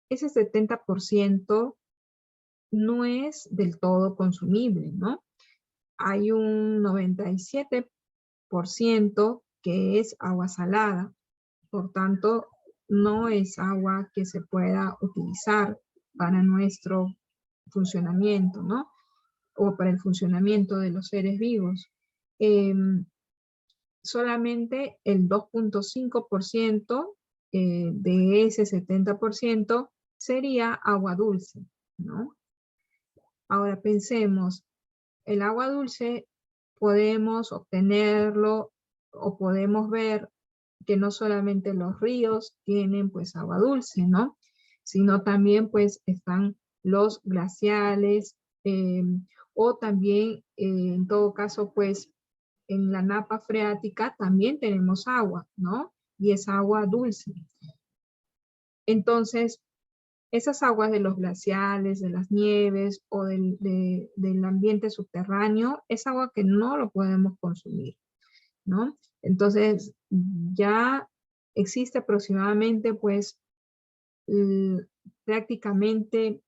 ese 70% no es del todo consumible, ¿no? Hay un 97% que es agua salada, por tanto, no es agua que se pueda utilizar para nuestro funcionamiento, ¿no? O para el funcionamiento de los seres vivos. Solamente el 2.5% de ese 70% sería agua dulce, ¿no? Ahora pensemos, el agua dulce podemos obtenerlo o podemos ver que no solamente los ríos tienen pues agua dulce, ¿no? Sino también pues están los glaciales o también en todo caso pues en la napa freática también tenemos agua, ¿no? Y es agua dulce. Entonces, esas aguas de los glaciales, de las nieves o del ambiente subterráneo, es agua que no lo podemos consumir, ¿no? Entonces, ya existe aproximadamente, pues, prácticamente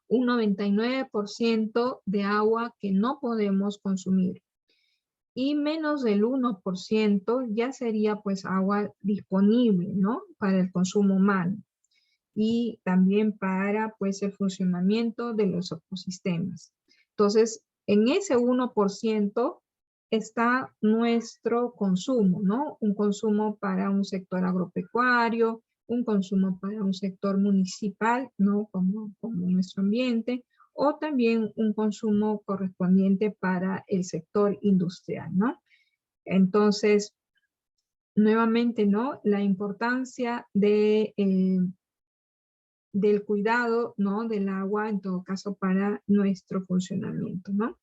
un 99% de agua que no podemos consumir. Y menos del 1% ya sería, pues, agua disponible, ¿no?, para el consumo humano. Y también para, pues, el funcionamiento de los ecosistemas. Entonces, en ese 1% está nuestro consumo, ¿no? Un consumo para un sector agropecuario, un consumo para un sector municipal, ¿no?, como nuestro ambiente, o también un consumo correspondiente para el sector industrial, ¿no? Entonces, nuevamente, ¿no?, la importancia del cuidado, ¿no?, del agua, en todo caso, para nuestro funcionamiento, ¿no?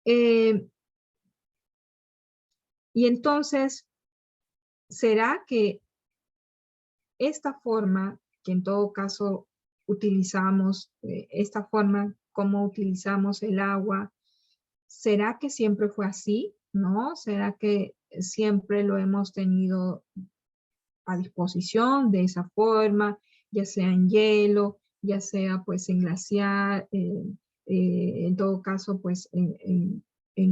Y entonces, ¿será que esta forma que en todo caso utilizamos, esta forma como utilizamos el agua, será que siempre fue así, ¿no? ¿Será que siempre lo hemos tenido a disposición de esa forma, ya sea en hielo, ya sea pues en glaciar, en todo caso pues en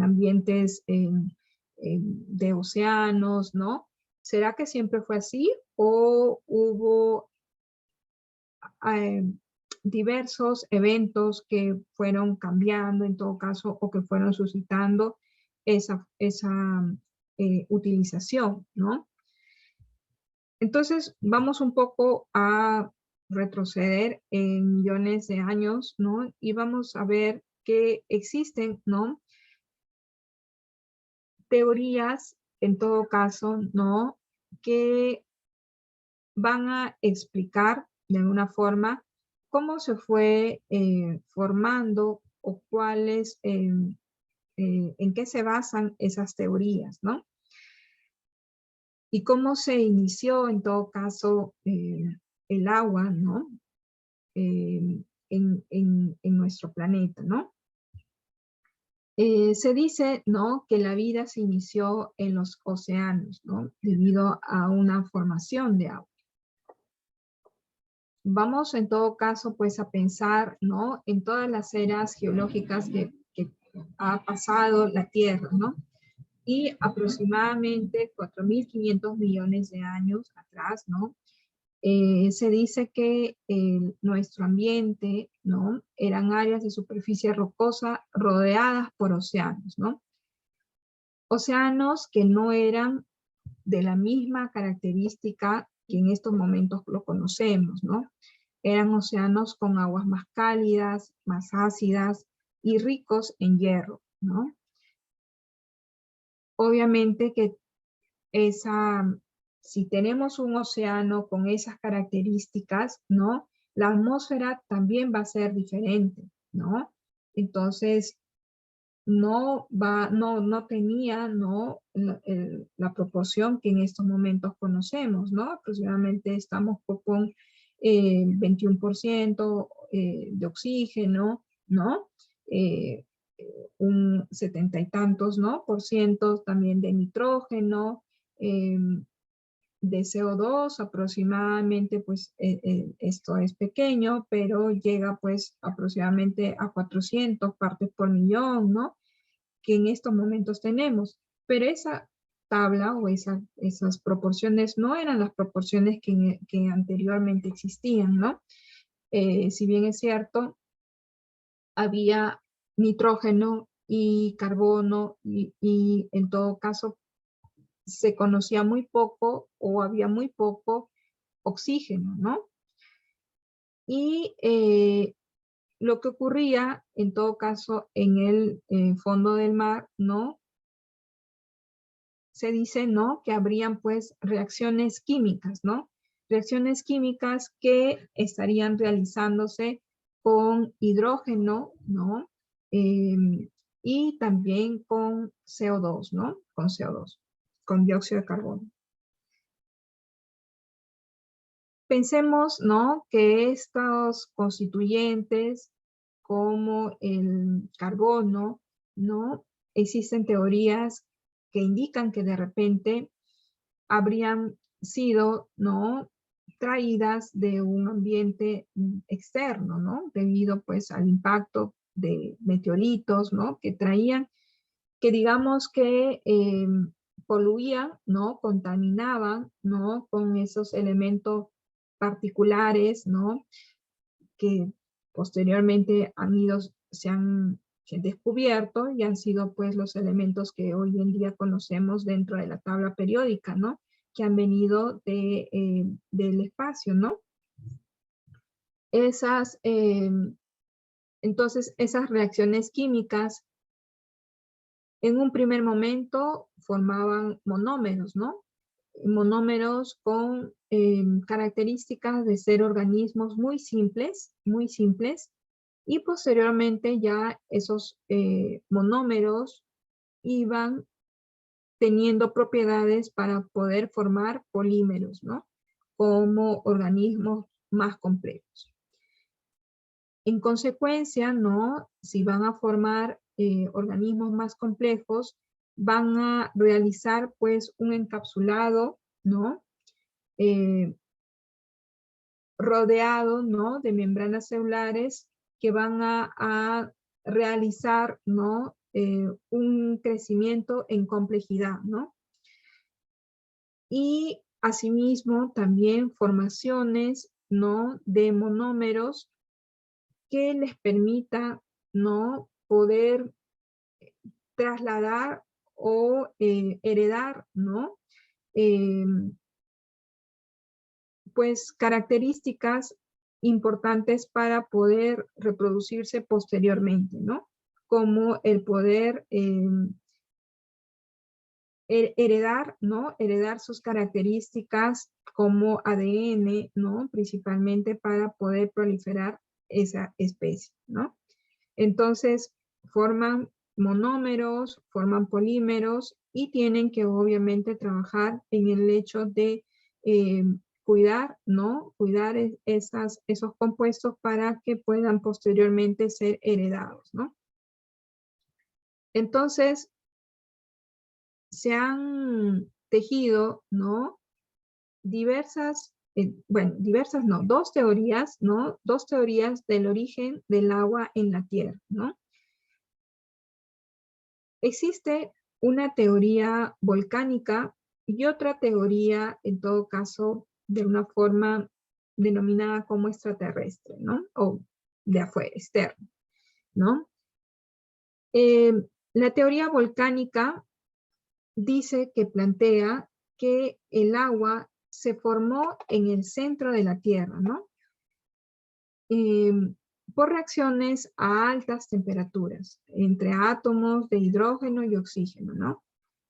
ambientes de océanos, ¿no? ¿Será que siempre fue así o hubo eh, diversos eventos que fueron cambiando en todo caso o que fueron suscitando esa utilización, ¿no? Entonces, vamos un poco a retroceder en millones de años, ¿no? Y vamos a ver que existen, ¿no?, teorías, en todo caso, ¿no?, que van a explicar de alguna forma cómo se fue formando o cuáles, en qué se basan esas teorías, ¿no? Y cómo se inició, en todo caso, el agua, ¿no?, en nuestro planeta, ¿no? Se dice, ¿no?, que la vida se inició en los océanos, ¿no?, debido a una formación de agua. Vamos, en todo caso, pues, a pensar, ¿no?, en todas las eras geológicas que ha pasado la Tierra, ¿no? Y aproximadamente 4.500 millones de años atrás, ¿no?, se dice que nuestro ambiente, ¿no?, eran áreas de superficie rocosa rodeadas por océanos, ¿no? Océanos que no eran de la misma característica que en estos momentos lo conocemos, ¿no? Eran océanos con aguas más cálidas, más ácidas y ricos en hierro, ¿no? Obviamente que si tenemos un océano con esas características, ¿no? La atmósfera también va a ser diferente, ¿no? Entonces, no tenía, ¿no? La proporción que en estos momentos conocemos, ¿no? Aproximadamente estamos con 21% de oxígeno, ¿no? Eh, un 70 y tantos, ¿no? Por ciento también de nitrógeno, de CO2 aproximadamente, pues esto es pequeño, pero llega pues aproximadamente a 400 partes por millón, ¿no? Que en estos momentos tenemos. Pero esa tabla o esas proporciones no eran las proporciones que anteriormente existían, ¿no? Si bien es cierto, había nitrógeno y carbono y en todo caso se conocía muy poco o había muy poco oxígeno, ¿no? Y lo que ocurría, en todo caso, en el fondo del mar, ¿no? Se dice, ¿no? Que habrían, pues, reacciones químicas, ¿no? Reacciones químicas que estarían realizándose con hidrógeno, ¿no? Y también con CO2, ¿no? Con CO2, con dióxido de carbono. Pensemos, ¿no? Que estos constituyentes como el carbono, ¿no? Existen teorías que indican que de repente habrían sido, ¿no? Traídas de un ambiente externo, ¿no? Debido pues al impacto de meteoritos, ¿no? Que traían, que digamos que poluían, ¿no? Contaminaban, ¿no? Con esos elementos particulares, ¿no? Que posteriormente se han descubierto y han sido pues los elementos que hoy en día conocemos dentro de la tabla periódica, ¿no? Que han venido del espacio, ¿no? Entonces, esas reacciones químicas en un primer momento formaban monómeros, ¿no? Monómeros con características de ser organismos muy simples, y posteriormente ya esos monómeros iban teniendo propiedades para poder formar polímeros, ¿no? Como organismos más complejos. En consecuencia, ¿no? Si van a formar organismos más complejos, van a realizar pues un encapsulado, ¿no? Rodeado, ¿no? De membranas celulares que van a realizar, ¿no? Un crecimiento en complejidad, ¿no? Y asimismo también formaciones, ¿no? De monómeros que les permita, ¿no? Poder trasladar o heredar, ¿no? Pues características importantes para poder reproducirse posteriormente, ¿no? Como el poder heredar, ¿no? Heredar sus características como ADN, ¿no? Principalmente para poder proliferar esa especie, ¿no? Entonces, forman monómeros, forman polímeros y tienen que obviamente trabajar en el hecho de cuidar, ¿no? Cuidar esos compuestos para que puedan posteriormente ser heredados, ¿no? Entonces, se han tejido, ¿no? Diversas no, dos teorías, ¿no? Dos teorías del origen del agua en la Tierra, ¿no? Existe una teoría volcánica y otra teoría, en todo caso, de una forma denominada como extraterrestre, ¿no? O de afuera, externo, ¿no? La teoría volcánica dice que plantea que el agua se formó en el centro de la Tierra, ¿no? Por reacciones a altas temperaturas entre átomos de hidrógeno y oxígeno, ¿no?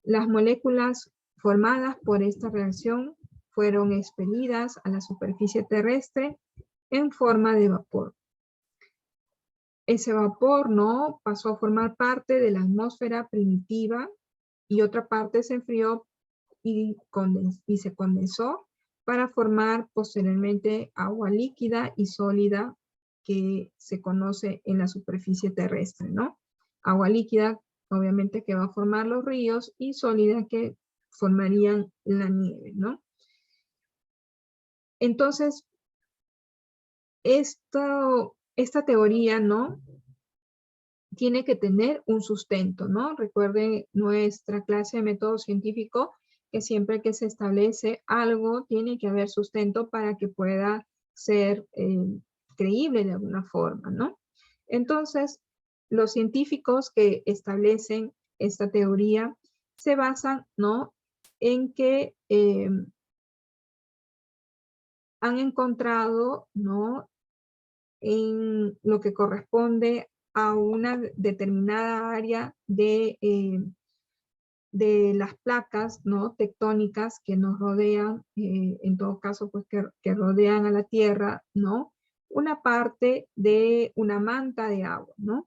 Las moléculas formadas por esta reacción fueron expelidas a la superficie terrestre en forma de vapor. Ese vapor, ¿no?, pasó a formar parte de la atmósfera primitiva y otra parte se enfrió y se condensó para formar posteriormente agua líquida y sólida que se conoce en la superficie terrestre, ¿no? Agua líquida, obviamente, que va a formar los ríos, y sólida que formarían la nieve, ¿no? Entonces, esta teoría, ¿no?, tiene que tener un sustento, ¿no? Recuerden nuestra clase de método científico, que siempre que se establece algo, tiene que haber sustento para que pueda ser creíble de alguna forma, ¿no? Entonces, los científicos que establecen esta teoría se basan, ¿no?, en que han encontrado, ¿no?, en lo que corresponde a una determinada área de las placas, ¿no?, tectónicas que nos rodean, en todo caso, pues que rodean a la Tierra, ¿no?, una parte de una manta de agua, ¿no?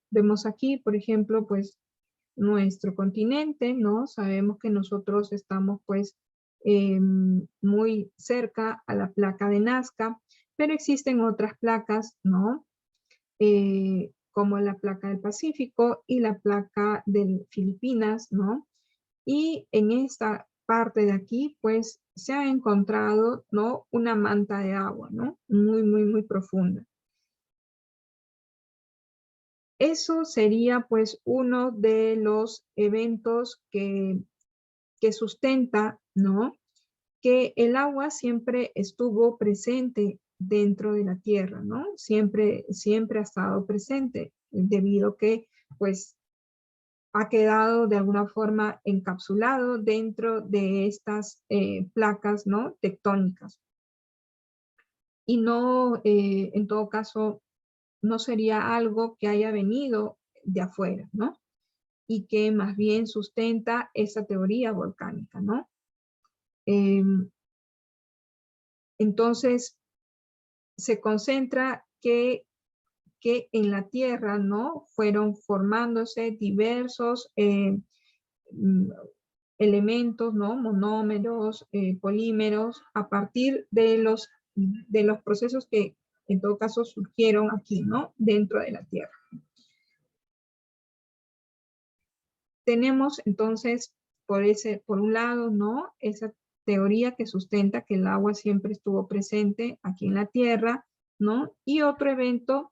Vemos aquí, por ejemplo, pues nuestro continente, ¿no? Sabemos que nosotros estamos pues muy cerca a la placa de Nazca, pero existen otras placas, ¿no? Como la placa del Pacífico y la placa de Filipinas, ¿no? Y en esta parte de aquí, pues, se ha encontrado, ¿no?, una manta de agua, ¿no? Muy, muy, muy profunda. Eso sería, pues, uno de los eventos que sustenta, ¿no?, que el agua siempre estuvo presente dentro de la Tierra, ¿no? Siempre, siempre ha estado presente, debido a que, pues, ha quedado de alguna forma encapsulado dentro de estas placas, ¿no?, tectónicas. Y no, en todo caso, no sería algo que haya venido de afuera, ¿no? Y que más bien sustenta esa teoría volcánica, ¿no? Entonces, se concentra que en la Tierra, ¿no?, fueron formándose diversos elementos, ¿no?, monómeros, polímeros, a partir de los procesos que en todo caso surgieron aquí, ¿no?, dentro de la Tierra. Tenemos entonces, por un lado, ¿no?, esa teoría que sustenta que el agua siempre estuvo presente aquí en la Tierra, ¿no? Y otro evento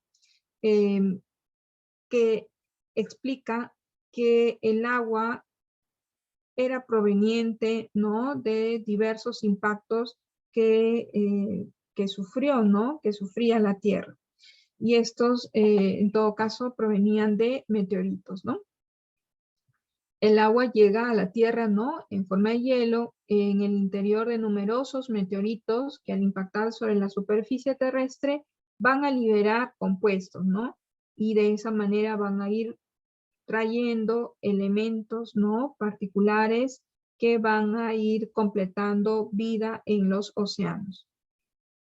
que explica que el agua era proveniente, ¿no?, de diversos impactos que sufrió, ¿no?, que sufría la Tierra. Y estos, en todo caso, provenían de meteoritos, ¿no? El agua llega a la Tierra, ¿no?, en forma de hielo, en el interior de numerosos meteoritos que al impactar sobre la superficie terrestre van a liberar compuestos, ¿no? Y de esa manera van a ir trayendo elementos, ¿no?, particulares que van a ir completando vida en los océanos.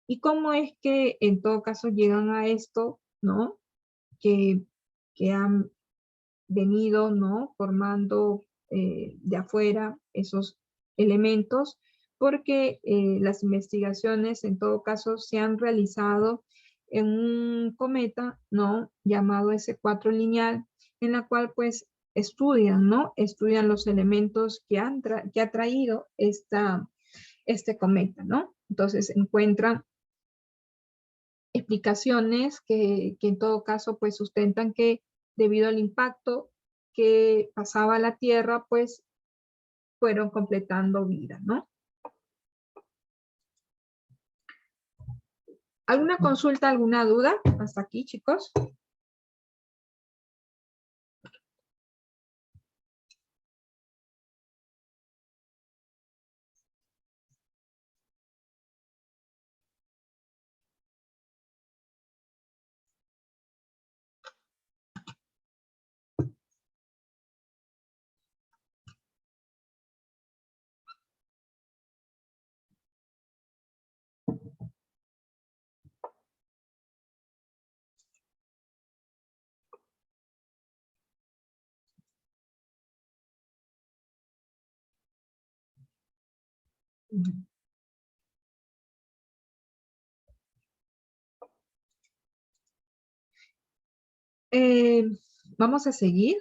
¿Y cómo es que en todo caso llegan a esto, ¿no?, que han venido, ¿no?, formando de afuera esos elementos? Porque las investigaciones en todo caso se han realizado en un cometa, ¿no?, llamado S4 lineal, en la cual pues estudian, ¿no?, estudian los elementos que ha traído este cometa, ¿no? Entonces encuentran explicaciones que en todo caso pues sustentan que debido al impacto que pasaba la Tierra, pues fueron completando vida, ¿no? ¿Alguna consulta, alguna duda? Hasta aquí, chicos. Eh, Vamos a seguir.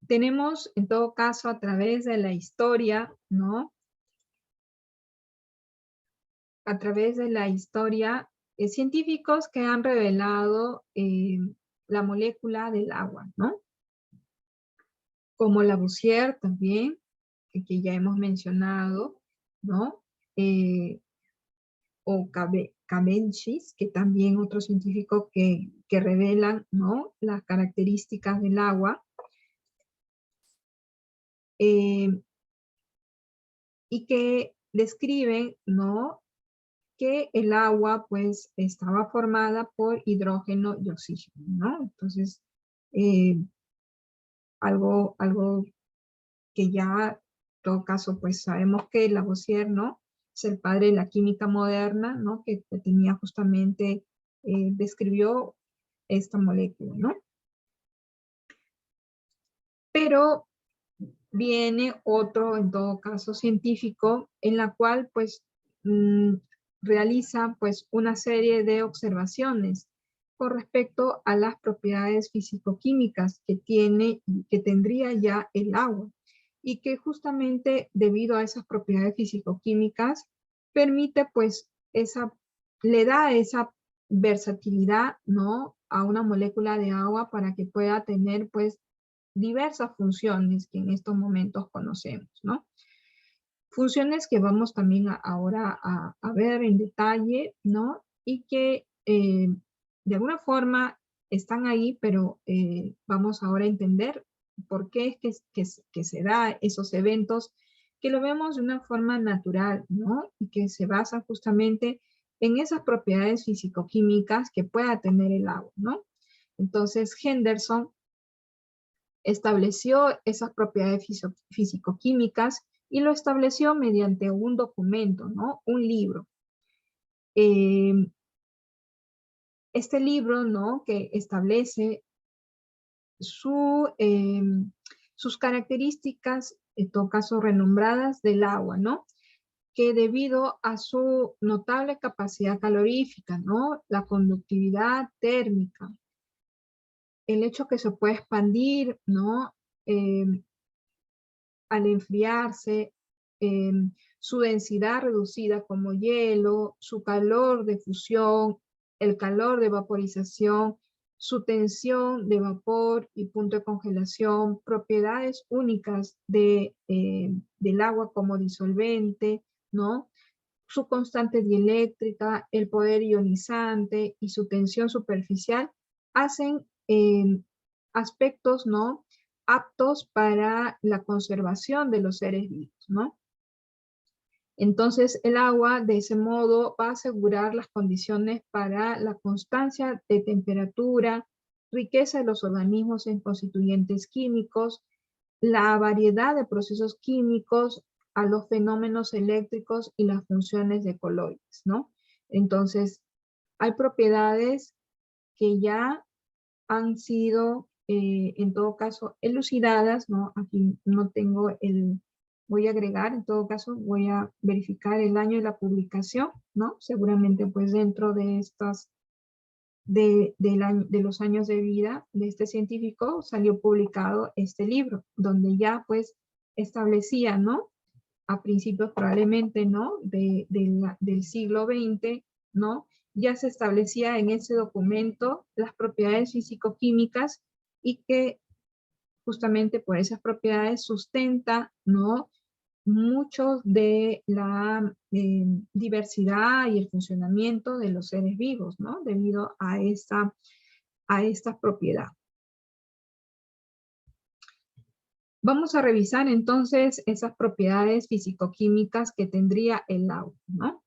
Tenemos, en todo caso, a través de la historia, ¿no? A través de la historia, científicos que han revelado la molécula del agua, ¿no? Como Lavoisier también, que ya hemos mencionado, ¿no? O Cavendish, que también otro científico que revelan, ¿no? Las características del agua. Y que describen, ¿no? Que el agua, pues, estaba formada por hidrógeno y oxígeno, ¿no? Entonces, eh, algo que ya, en todo caso, pues, sabemos que Lavoisier, ¿no? Es el padre de la química moderna, ¿no? Que tenía justamente, describió esta molécula, ¿no? Pero viene otro, en todo caso, científico, en la cual, pues, realiza, pues, una serie de observaciones con respecto a las propiedades físico-químicas que tiene y que tendría ya el agua, y que justamente debido a esas propiedades físico-químicas permite, pues, le da esa versatilidad, ¿no? A una molécula de agua para que pueda tener, pues, diversas funciones que en estos momentos conocemos, ¿no? Funciones que vamos también ahora a ver en detalle, ¿no? Y que de alguna forma están ahí, pero vamos ahora a entender por qué es que se da esos eventos, que lo vemos de una forma natural, ¿no? Y que se basan justamente en esas propiedades físico-químicas que pueda tener el agua, ¿no? Entonces, Henderson estableció esas propiedades físico-químicas y lo estableció mediante un documento, ¿no? Un libro. Este libro, ¿no? Que establece sus características, en todo caso renombradas, del agua, ¿no? Que debido a su notable capacidad calorífica, ¿no? La conductividad térmica, el hecho que se puede expandir, ¿no? Al enfriarse, su densidad reducida como hielo, su calor de fusión, el calor de vaporización, su tensión de vapor y punto de congelación, propiedades únicas del agua como disolvente, ¿no? Su constante dieléctrica, el poder ionizante y su tensión superficial hacen aspectos, ¿no? Aptos para la conservación de los seres vivos, ¿no? Entonces, el agua, de ese modo, va a asegurar las condiciones para la constancia de temperatura, riqueza de los organismos en constituyentes químicos, la variedad de procesos químicos, a los fenómenos eléctricos y las funciones de coloides, ¿no? Entonces, hay propiedades que ya han sido, en todo caso, elucidadas, ¿no? Aquí no tengo voy a agregar, en todo caso, voy a verificar el año de la publicación, ¿no? Seguramente, pues, dentro de estas, de los años de vida de este científico, salió publicado este libro, donde ya, pues, establecía, ¿no? A principios probablemente, ¿no? Del siglo XX, ¿no? Ya se establecía en ese documento las propiedades físico-químicas y que justamente por esas propiedades sustenta, ¿no? Mucho de la diversidad y el funcionamiento de los seres vivos, ¿no? Debido a esta propiedad. Vamos a revisar entonces esas propiedades físico-químicas que tendría el agua, ¿no?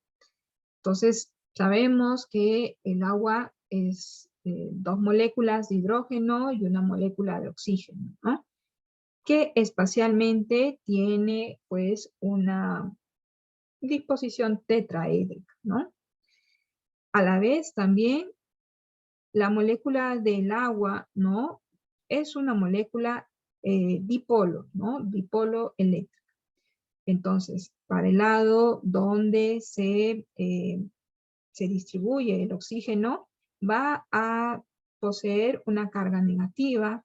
Entonces, sabemos que el agua es dos moléculas de hidrógeno y una molécula de oxígeno, ¿no? Que espacialmente tiene, pues, una disposición tetraédrica, ¿no? A la vez, también, la molécula del agua, ¿no? Es una molécula dipolo, ¿no? Dipolo eléctrico. Entonces, para el lado donde se distribuye el oxígeno, va a poseer una carga negativa,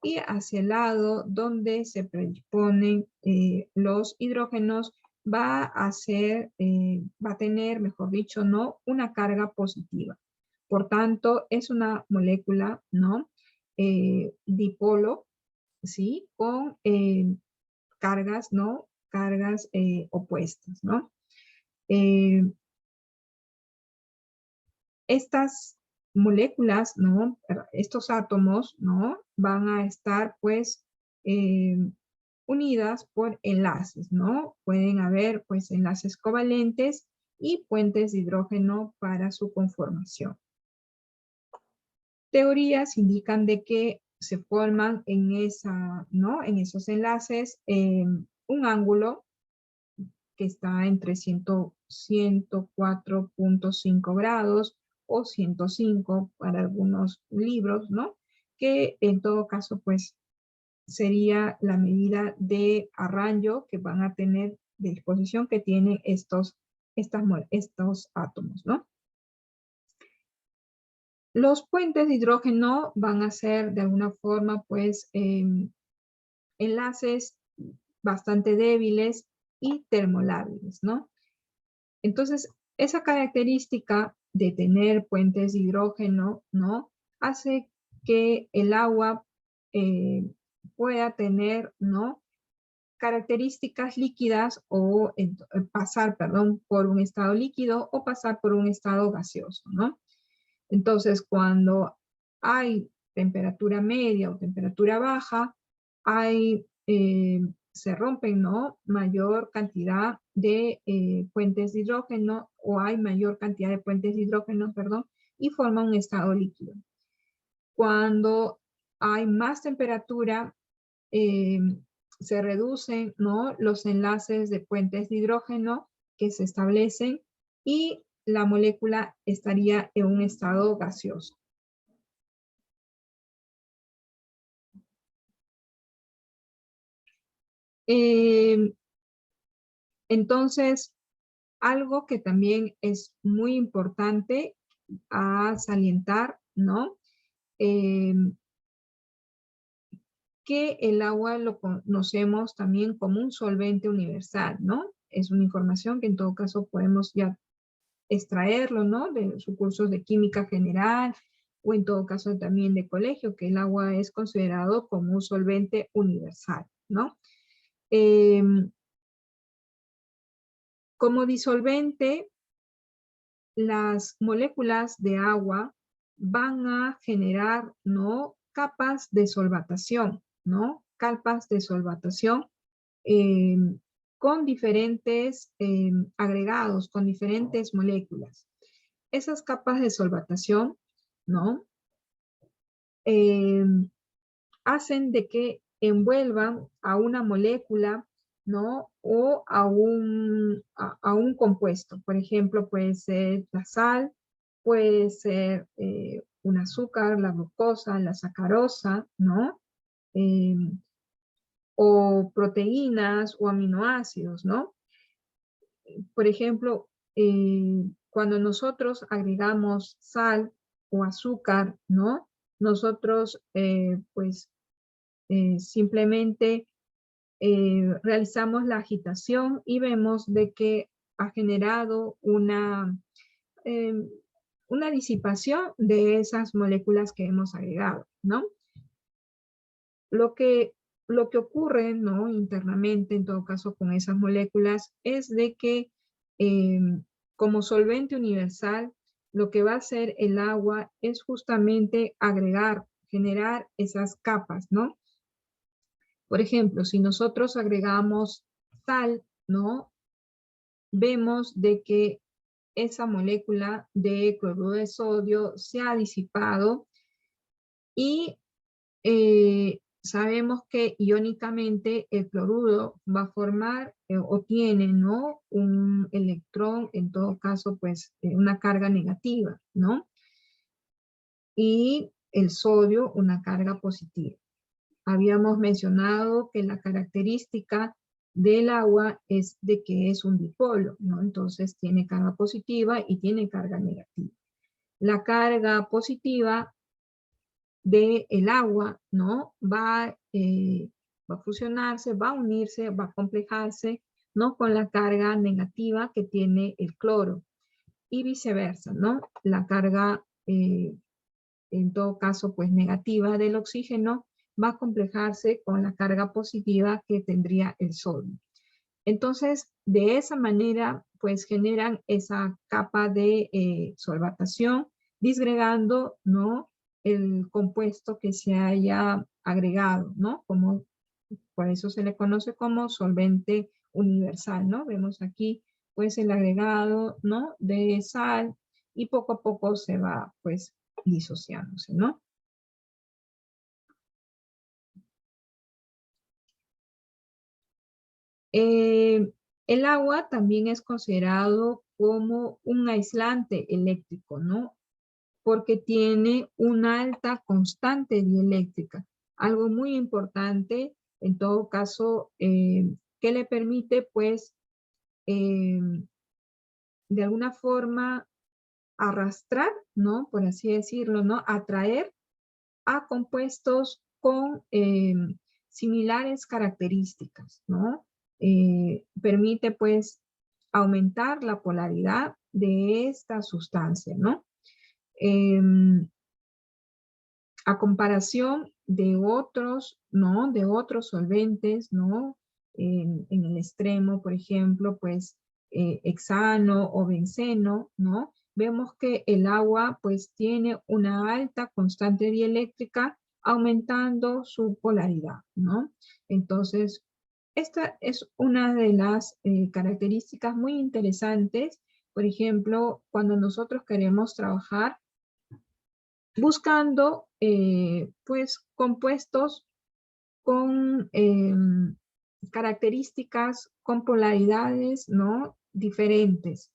y hacia el lado donde se predisponen los hidrógenos, va a tener, mejor dicho, ¿no? Una carga positiva. Por tanto, es una molécula, ¿no? Dipolo, ¿sí? Con cargas, ¿no? Cargas opuestas, ¿no? Estas moléculas, ¿no? Estos átomos, ¿no? Van a estar, pues, unidas por enlaces, ¿no? Pueden haber, pues, enlaces covalentes y puentes de hidrógeno para su conformación. Teorías indican de que se forman en en esos enlaces un ángulo que está entre 104.5 grados o 105 para algunos libros, ¿no? Que en todo caso, pues, sería la medida de arranjo que van a tener, de disposición que tienen estos átomos, ¿no? Los puentes de hidrógeno van a ser de alguna forma, pues, enlaces bastante débiles y termolábiles, ¿no? Entonces, esa característica de tener puentes de hidrógeno, ¿no? Hace que el agua pueda tener, ¿no? Características líquidas o pasar, perdón, por un estado líquido o pasar por un estado gaseoso, ¿no? Entonces, cuando hay temperatura media o temperatura baja, se rompen, ¿no? Mayor cantidad de puentes de hidrógeno, o hay mayor cantidad de puentes de hidrógeno, perdón, y forma un estado líquido. Cuando hay más temperatura, se reducen, ¿no? Los enlaces de puentes de hidrógeno que se establecen, y la molécula estaría en un estado gaseoso. Entonces, algo que también es muy importante a salientar, ¿no? Que el agua lo conocemos también como un solvente universal, ¿no? Es una información que en todo caso podemos ya extraerlo, ¿no? De los cursos de química general, o en todo caso también de colegio, que el agua es considerado como un solvente universal, ¿no? Como disolvente, las moléculas de agua van a generar, ¿no? Capas de solvatación, ¿no? Capas de solvatación eh, con diferentes agregados, con diferentes moléculas. Esas capas de solvatación, ¿no? Hacen de que envuelvan a una molécula, ¿no? O a un compuesto. Por ejemplo, puede ser la sal, puede ser un azúcar, la glucosa, la sacarosa, ¿no? O proteínas o aminoácidos, ¿no? Por ejemplo, cuando nosotros agregamos sal o azúcar, ¿no? Nosotros, pues, simplemente realizamos la agitación y vemos de que ha generado eh, una disipación de esas moléculas que hemos agregado, ¿no? Lo que, lo que ocurre, ¿no? Internamente, en todo caso, con esas moléculas es de que eh, como solvente universal, lo que va a hacer el agua es justamente agregar, generar esas capas, ¿no? Por ejemplo, si nosotros agregamos sal, ¿no? Vemos de que esa molécula de cloruro de sodio se ha disipado, y sabemos que iónicamente el cloruro va a formar o tiene, ¿no? Un electrón, en todo caso, pues una carga negativa, ¿no? Y el sodio una carga positiva. habíamos mencionado que la característica del agua es de que es un dipolo, ¿no? Entonces tiene carga positiva y tiene carga negativa. La carga positiva del agua, ¿no? Va a fusionarse, va a unirse, va a complejarse, ¿no? Con la carga negativa que tiene el cloro y viceversa, ¿no? La carga, en todo caso, pues negativa del oxígeno va a complejarse con la carga positiva que tendría el sodio. Entonces, de esa manera, pues generan esa capa de solvatación, disgregando, ¿no? El compuesto que se haya agregado, ¿no? Como, por eso se le conoce como solvente universal, ¿no? Vemos aquí, pues, el agregado, ¿no? De sal y poco a poco se va, pues, disociándose, ¿no? El agua también es considerado como un aislante eléctrico, ¿no? Porque tiene una alta constante dieléctrica, algo muy importante, en todo caso, que le permite, pues, eh, de alguna forma arrastrar, ¿no? Por así decirlo, ¿no? Atraer a compuestos con similares características, ¿no? Permite, pues, aumentar la polaridad de esta sustancia, ¿no? A comparación de otros, ¿no? De otros solventes, ¿no? En el extremo, por ejemplo, pues, hexano o benceno, ¿no? Vemos que el agua, pues, tiene una alta constante dieléctrica, aumentando su polaridad, ¿no? Entonces, esta es una de las características muy interesantes. Por ejemplo, cuando nosotros queremos trabajar buscando, pues, compuestos con características, con polaridades, ¿no? Diferentes.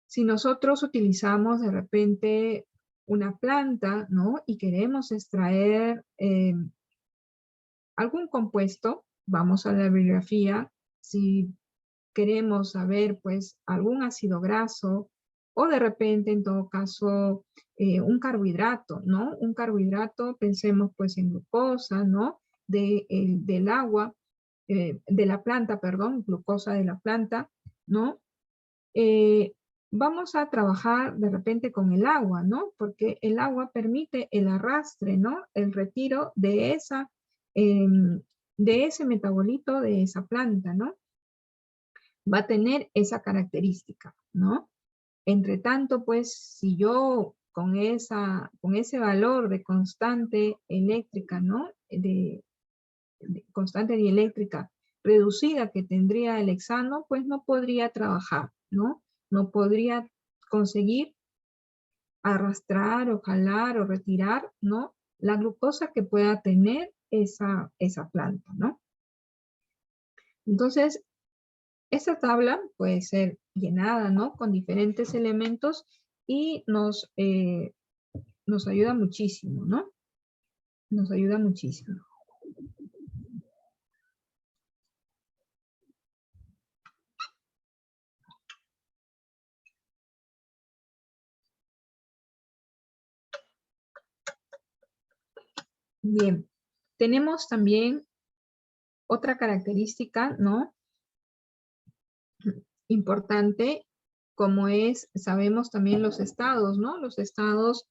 Si nosotros utilizamos de repente una planta, ¿no? Y queremos extraer algún compuesto, vamos a la bibliografía, si queremos saber pues algún ácido graso o de repente en todo caso un carbohidrato, ¿no? Un carbohidrato, pensemos pues en glucosa, ¿no? Del agua, de la planta, perdón, glucosa de la planta, ¿no? Eh, Vamos a trabajar de repente con el agua, ¿no? Porque el agua permite el arrastre, ¿no? El retiro de ese metabolito de esa planta, ¿no? Va a tener esa característica, ¿no? Entre tanto, pues, si yo con ese valor de constante eléctrica, ¿no? De constante dieléctrica reducida que tendría el hexano, pues no podría trabajar, ¿no? No podría conseguir arrastrar o jalar o retirar, ¿no? La glucosa que pueda tener esa planta, ¿no? Entonces, esta tabla puede ser llenada, ¿no? Con diferentes elementos y nos ayuda muchísimo, ¿no? Nos ayuda muchísimo. Bien, tenemos también otra característica, ¿no? Importante, como es, sabemos también los estados, ¿no? Los estados,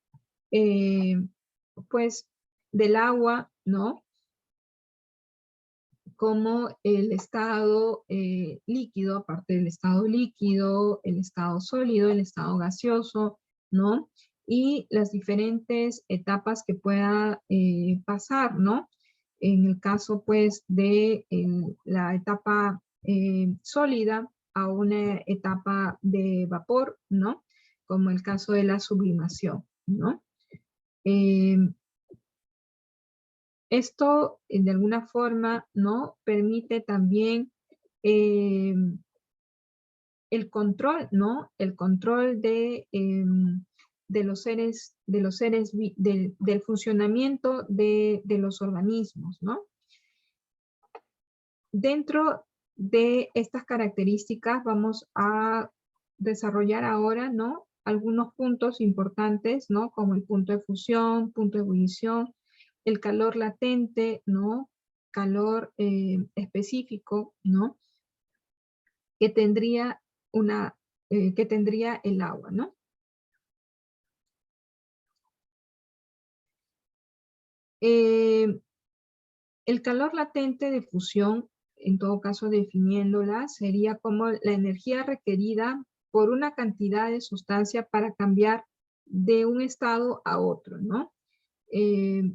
pues, del agua, ¿no? Como el estado líquido, aparte del estado líquido, el estado sólido, el estado gaseoso, ¿no? Y las diferentes etapas que pueda pasar, ¿no? En el caso, pues, de la etapa sólida a una etapa de vapor, ¿no? Como el caso de la sublimación, ¿no? Esto, de alguna forma, ¿no? Permite también el control, ¿no? El control de del funcionamiento de los organismos, ¿no? Dentro de estas características vamos a desarrollar ahora, ¿no?, algunos puntos importantes, ¿no?, como el punto de fusión, punto de ebullición, el calor latente, ¿no?, calor específico, ¿no?, que tendría el agua, ¿no? El calor latente de fusión, en todo caso definiéndola, sería como la energía requerida por una cantidad de sustancia para cambiar de un estado a otro, ¿no? Eh,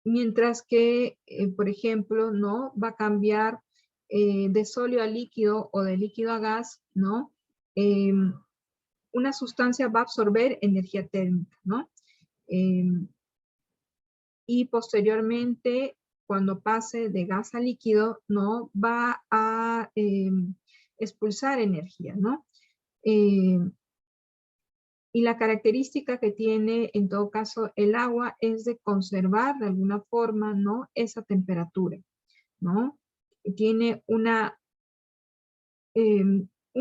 Mientras que, por ejemplo, ¿no?, va a cambiar de sólido a líquido o de líquido a gas, ¿no? Una sustancia va a absorber energía térmica, ¿no? Y posteriormente, cuando pase de gas a líquido, ¿no?, va a expulsar energía, ¿no? Eh, y la característica que tiene, en todo caso, el agua es de conservar de alguna forma, ¿no?, esa temperatura, ¿no? Tiene un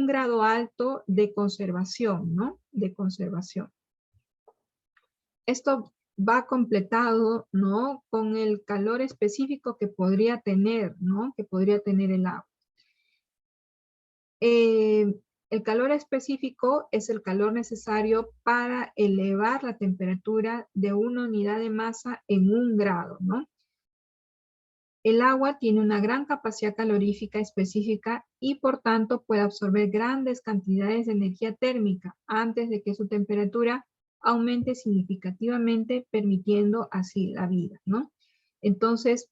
grado alto de conservación, ¿no? De conservación. Esto va completado, ¿no?, con el calor específico que podría tener, ¿no?, que podría tener el agua. El calor específico es el calor necesario para elevar la temperatura de una unidad de masa en 1 grado, ¿no? El agua tiene una gran capacidad calorífica específica y por tanto puede absorber grandes cantidades de energía térmica antes de que su temperatura aumente significativamente, permitiendo así la vida, ¿no? Entonces,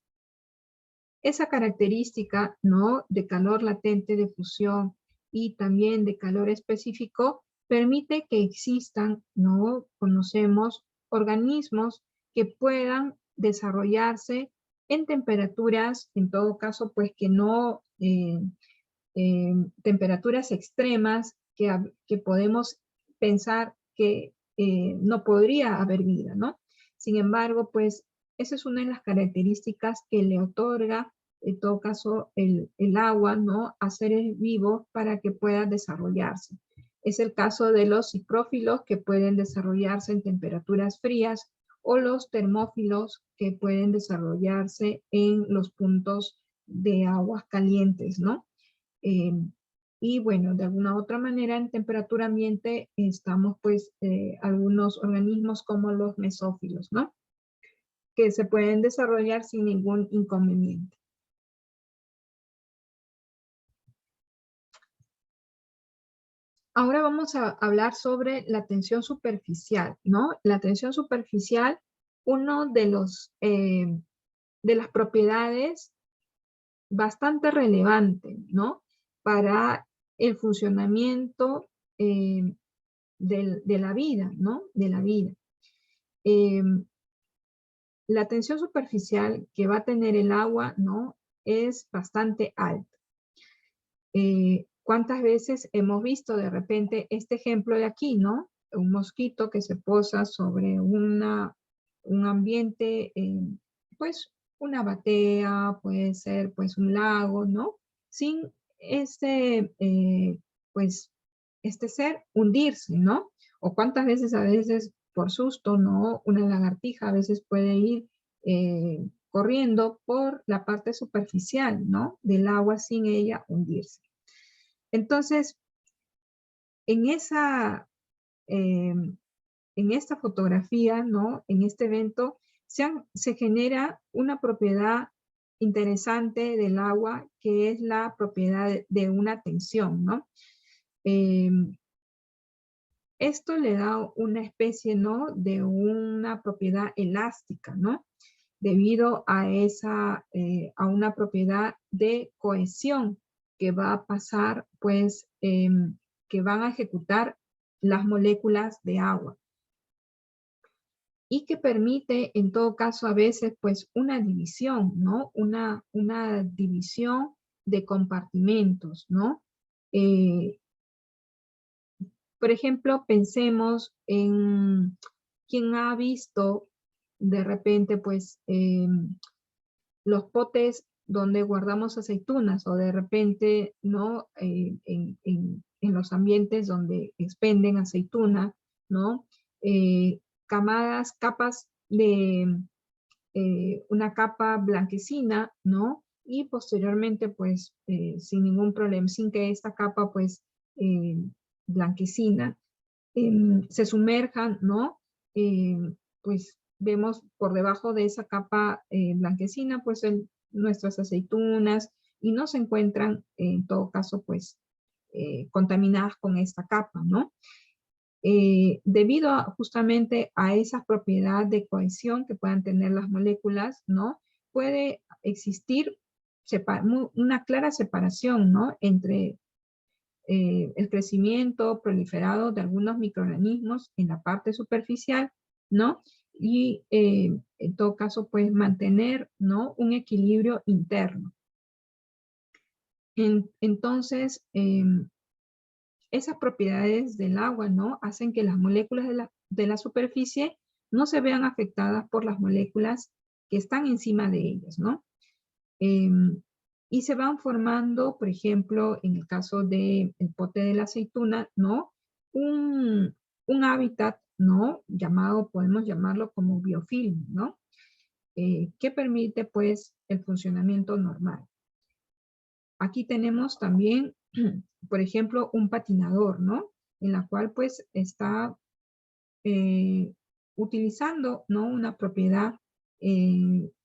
esa característica, ¿no?, de calor latente de fusión y también de calor específico permite que existan, ¿no?, conocemos organismos que puedan desarrollarse en temperaturas, en todo caso, pues que no, temperaturas extremas que podemos pensar que no podría haber vida, ¿no? Sin embargo, pues esa es una de las características que le otorga, en todo caso, el agua, ¿no?, a seres vivos para que puedan desarrollarse. Es el caso de los ciprófilos que pueden desarrollarse en temperaturas frías o los termófilos que pueden desarrollarse en los puntos de aguas calientes, ¿no? Eh, y bueno, de alguna otra manera en temperatura ambiente estamos pues algunos organismos como los mesófilos, ¿no?, que se pueden desarrollar sin ningún inconveniente. Ahora vamos a hablar sobre la tensión superficial, ¿no? La tensión superficial, uno de las propiedades bastante relevante, ¿no?, para el funcionamiento de la vida, ¿no?, de la vida. La tensión superficial que va a tener el agua, ¿no?, es bastante alta. ¿Cuántas veces hemos visto de repente este ejemplo de aquí, ¿no? Un mosquito que se posa sobre un ambiente, pues una batea, puede ser pues un lago, ¿no? Sin pues, este ser hundirse, ¿no? O cuántas veces a veces por susto, ¿no?, una lagartija a veces puede ir corriendo por la parte superficial, ¿no?, del agua sin ella hundirse. Entonces, en esta fotografía, ¿no?, en este evento, se genera una propiedad interesante del agua, que es la propiedad de una tensión, ¿no? Esto le da una especie, ¿no?, de una propiedad elástica, ¿no?, debido a a una propiedad de cohesión que va a pasar, pues, que van a ejecutar las moléculas de agua. Y que permite, en todo caso, a veces, pues, una división, ¿no? Una división de compartimentos, ¿no? Por ejemplo, pensemos en quien ha visto de repente, pues, los potes donde guardamos aceitunas o de repente, ¿no? En los ambientes donde expenden aceituna, ¿no? Capas de una capa blanquecina, ¿no? Y posteriormente, pues, sin ningún problema, sin que esta capa, pues, eh, blanquecina, se sumerjan, ¿no? Pues vemos por debajo de esa capa blanquecina, pues nuestras aceitunas y no se encuentran, en todo caso, pues, contaminadas con esta capa, ¿no? Debido justamente a esa propiedad de cohesión que puedan tener las moléculas, ¿no? Puede existir una clara separación, ¿no? Entre el crecimiento proliferado de algunos microorganismos en la parte superficial, ¿no? Y en todo caso, pues mantener, ¿no? Un equilibrio interno. Entonces, esas propiedades del agua, ¿no? Hacen que las moléculas de la superficie no se vean afectadas por las moléculas que están encima de ellas, ¿no? Y se van formando, por ejemplo, en el caso del pote de la aceituna, ¿no? Un hábitat, ¿no? Podemos llamarlo como biofilm, ¿no? Que permite, pues, el funcionamiento normal. Aquí tenemos también, por ejemplo, un patinador, ¿no? En la cual, pues, está utilizando, ¿no? Una propiedad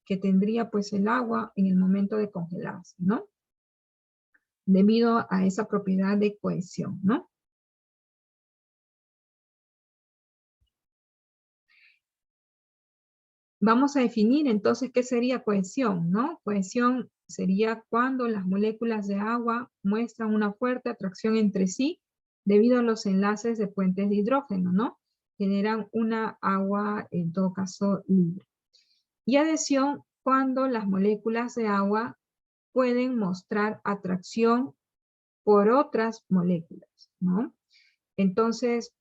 que tendría, pues, el agua en el momento de congelarse, ¿no? Debido a esa propiedad de cohesión, ¿no? Vamos a definir entonces qué sería cohesión, ¿no? Cohesión sería cuando las moléculas de agua muestran una fuerte atracción entre sí debido a los enlaces de puentes de hidrógeno, ¿no? Generan una agua, en todo caso, libre. Y adhesión cuando las moléculas de agua pueden mostrar atracción por otras moléculas, ¿no? Entonces,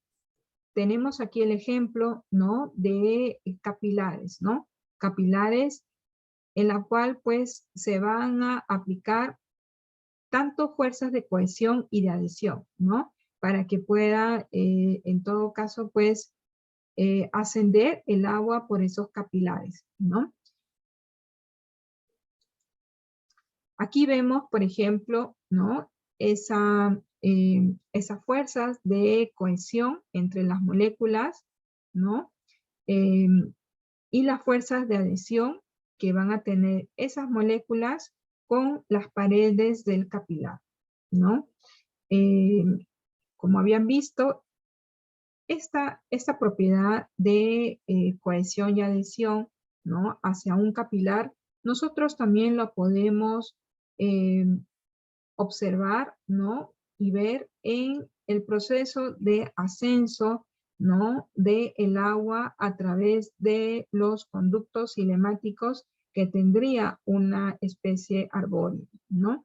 tenemos aquí el ejemplo, ¿no? De capilares, ¿no? Capilares en la cual, pues, se van a aplicar tanto fuerzas de cohesión y de adhesión, ¿no? Para que pueda, en todo caso, pues, ascender el agua por esos capilares, ¿no? Aquí vemos, por ejemplo, ¿no? Esas fuerzas de cohesión entre las moléculas, ¿no? Eh, y las fuerzas de adhesión que van a tener esas moléculas con las paredes del capilar, ¿no? Eh, Como habían visto, esta propiedad de cohesión y adhesión, ¿no? Hacia un capilar, nosotros también lo podemos eh, observar, ¿no? Y ver en el proceso de ascenso, ¿no? De el agua a través de los conductos cinemáticos que tendría una especie arbórea, ¿no?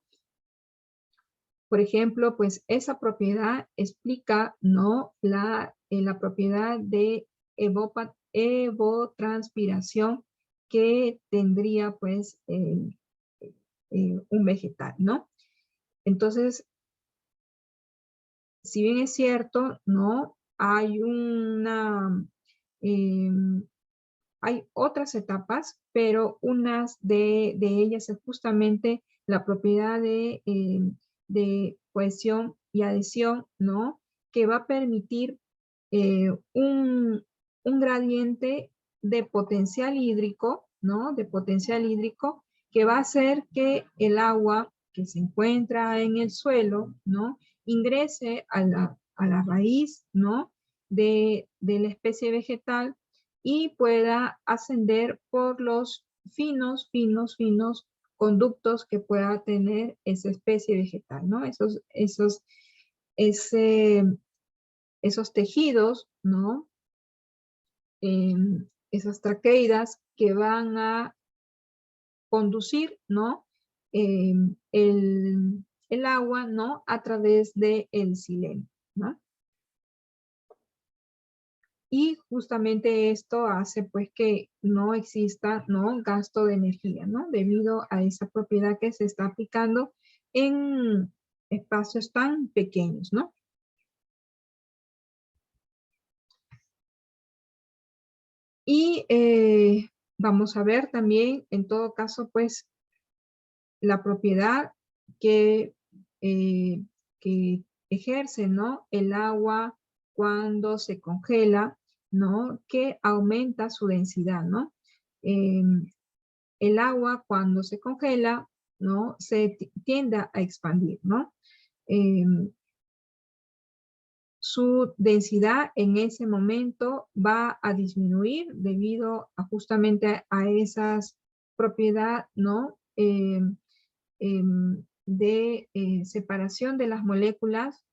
Por ejemplo, pues esa propiedad explica, ¿no? La propiedad de evotranspiración que tendría, pues, un vegetal, ¿no? Entonces, si bien es cierto, ¿no? Em, hay otras etapas, pero unas de ellas es justamente la propiedad de cohesión y adhesión, ¿no? Que va a permitir un gradiente de potencial hídrico, ¿no? De potencial hídrico que va a hacer que el agua que se encuentra en el suelo, ¿no? Ingrese a la raíz, ¿no? De la especie vegetal y pueda ascender por los finos conductos que pueda tener esa especie vegetal, ¿no? Ese, esos tejidos, ¿no? Esas traqueidas que van a conducir, ¿no? El agua, ¿no? A través del xilema, ¿no? Y justamente esto hace pues que no exista, ¿no?, gasto de energía, ¿no?, debido a esa propiedad que se está aplicando en espacios tan pequeños, ¿no? Y vamos a ver también, en todo caso, pues, la propiedad que, eh, que ejerce, ¿no?, el agua cuando se congela, ¿no?, que aumenta su densidad, ¿no? El agua cuando se congela, ¿no?, se tiende a expandir, ¿no? Em, Su densidad en ese momento va a disminuir debido a justamente a esas propiedades, ¿no?, de separación de las moléculas,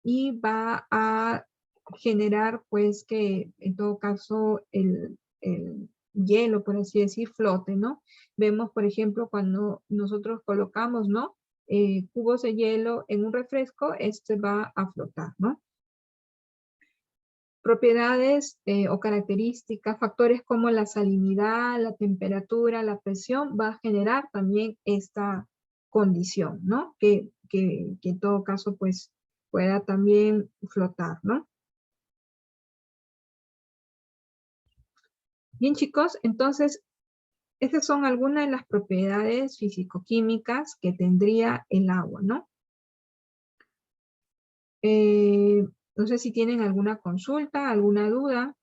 y va a generar pues que en todo caso el hielo, por así decir, flote, ¿no? Vemos, por ejemplo, cuando nosotros colocamos, ¿no?, cubos de hielo en un refresco, este va a flotar, ¿no? Propiedades o características, factores como la salinidad, la temperatura, la presión, va a generar también esta condición, ¿no? Que en todo caso, pues, pueda también flotar, ¿no? Bien, chicos, entonces, estas son algunas de las propiedades físico-químicas que tendría el agua, ¿no? No sé si tienen alguna consulta, alguna duda.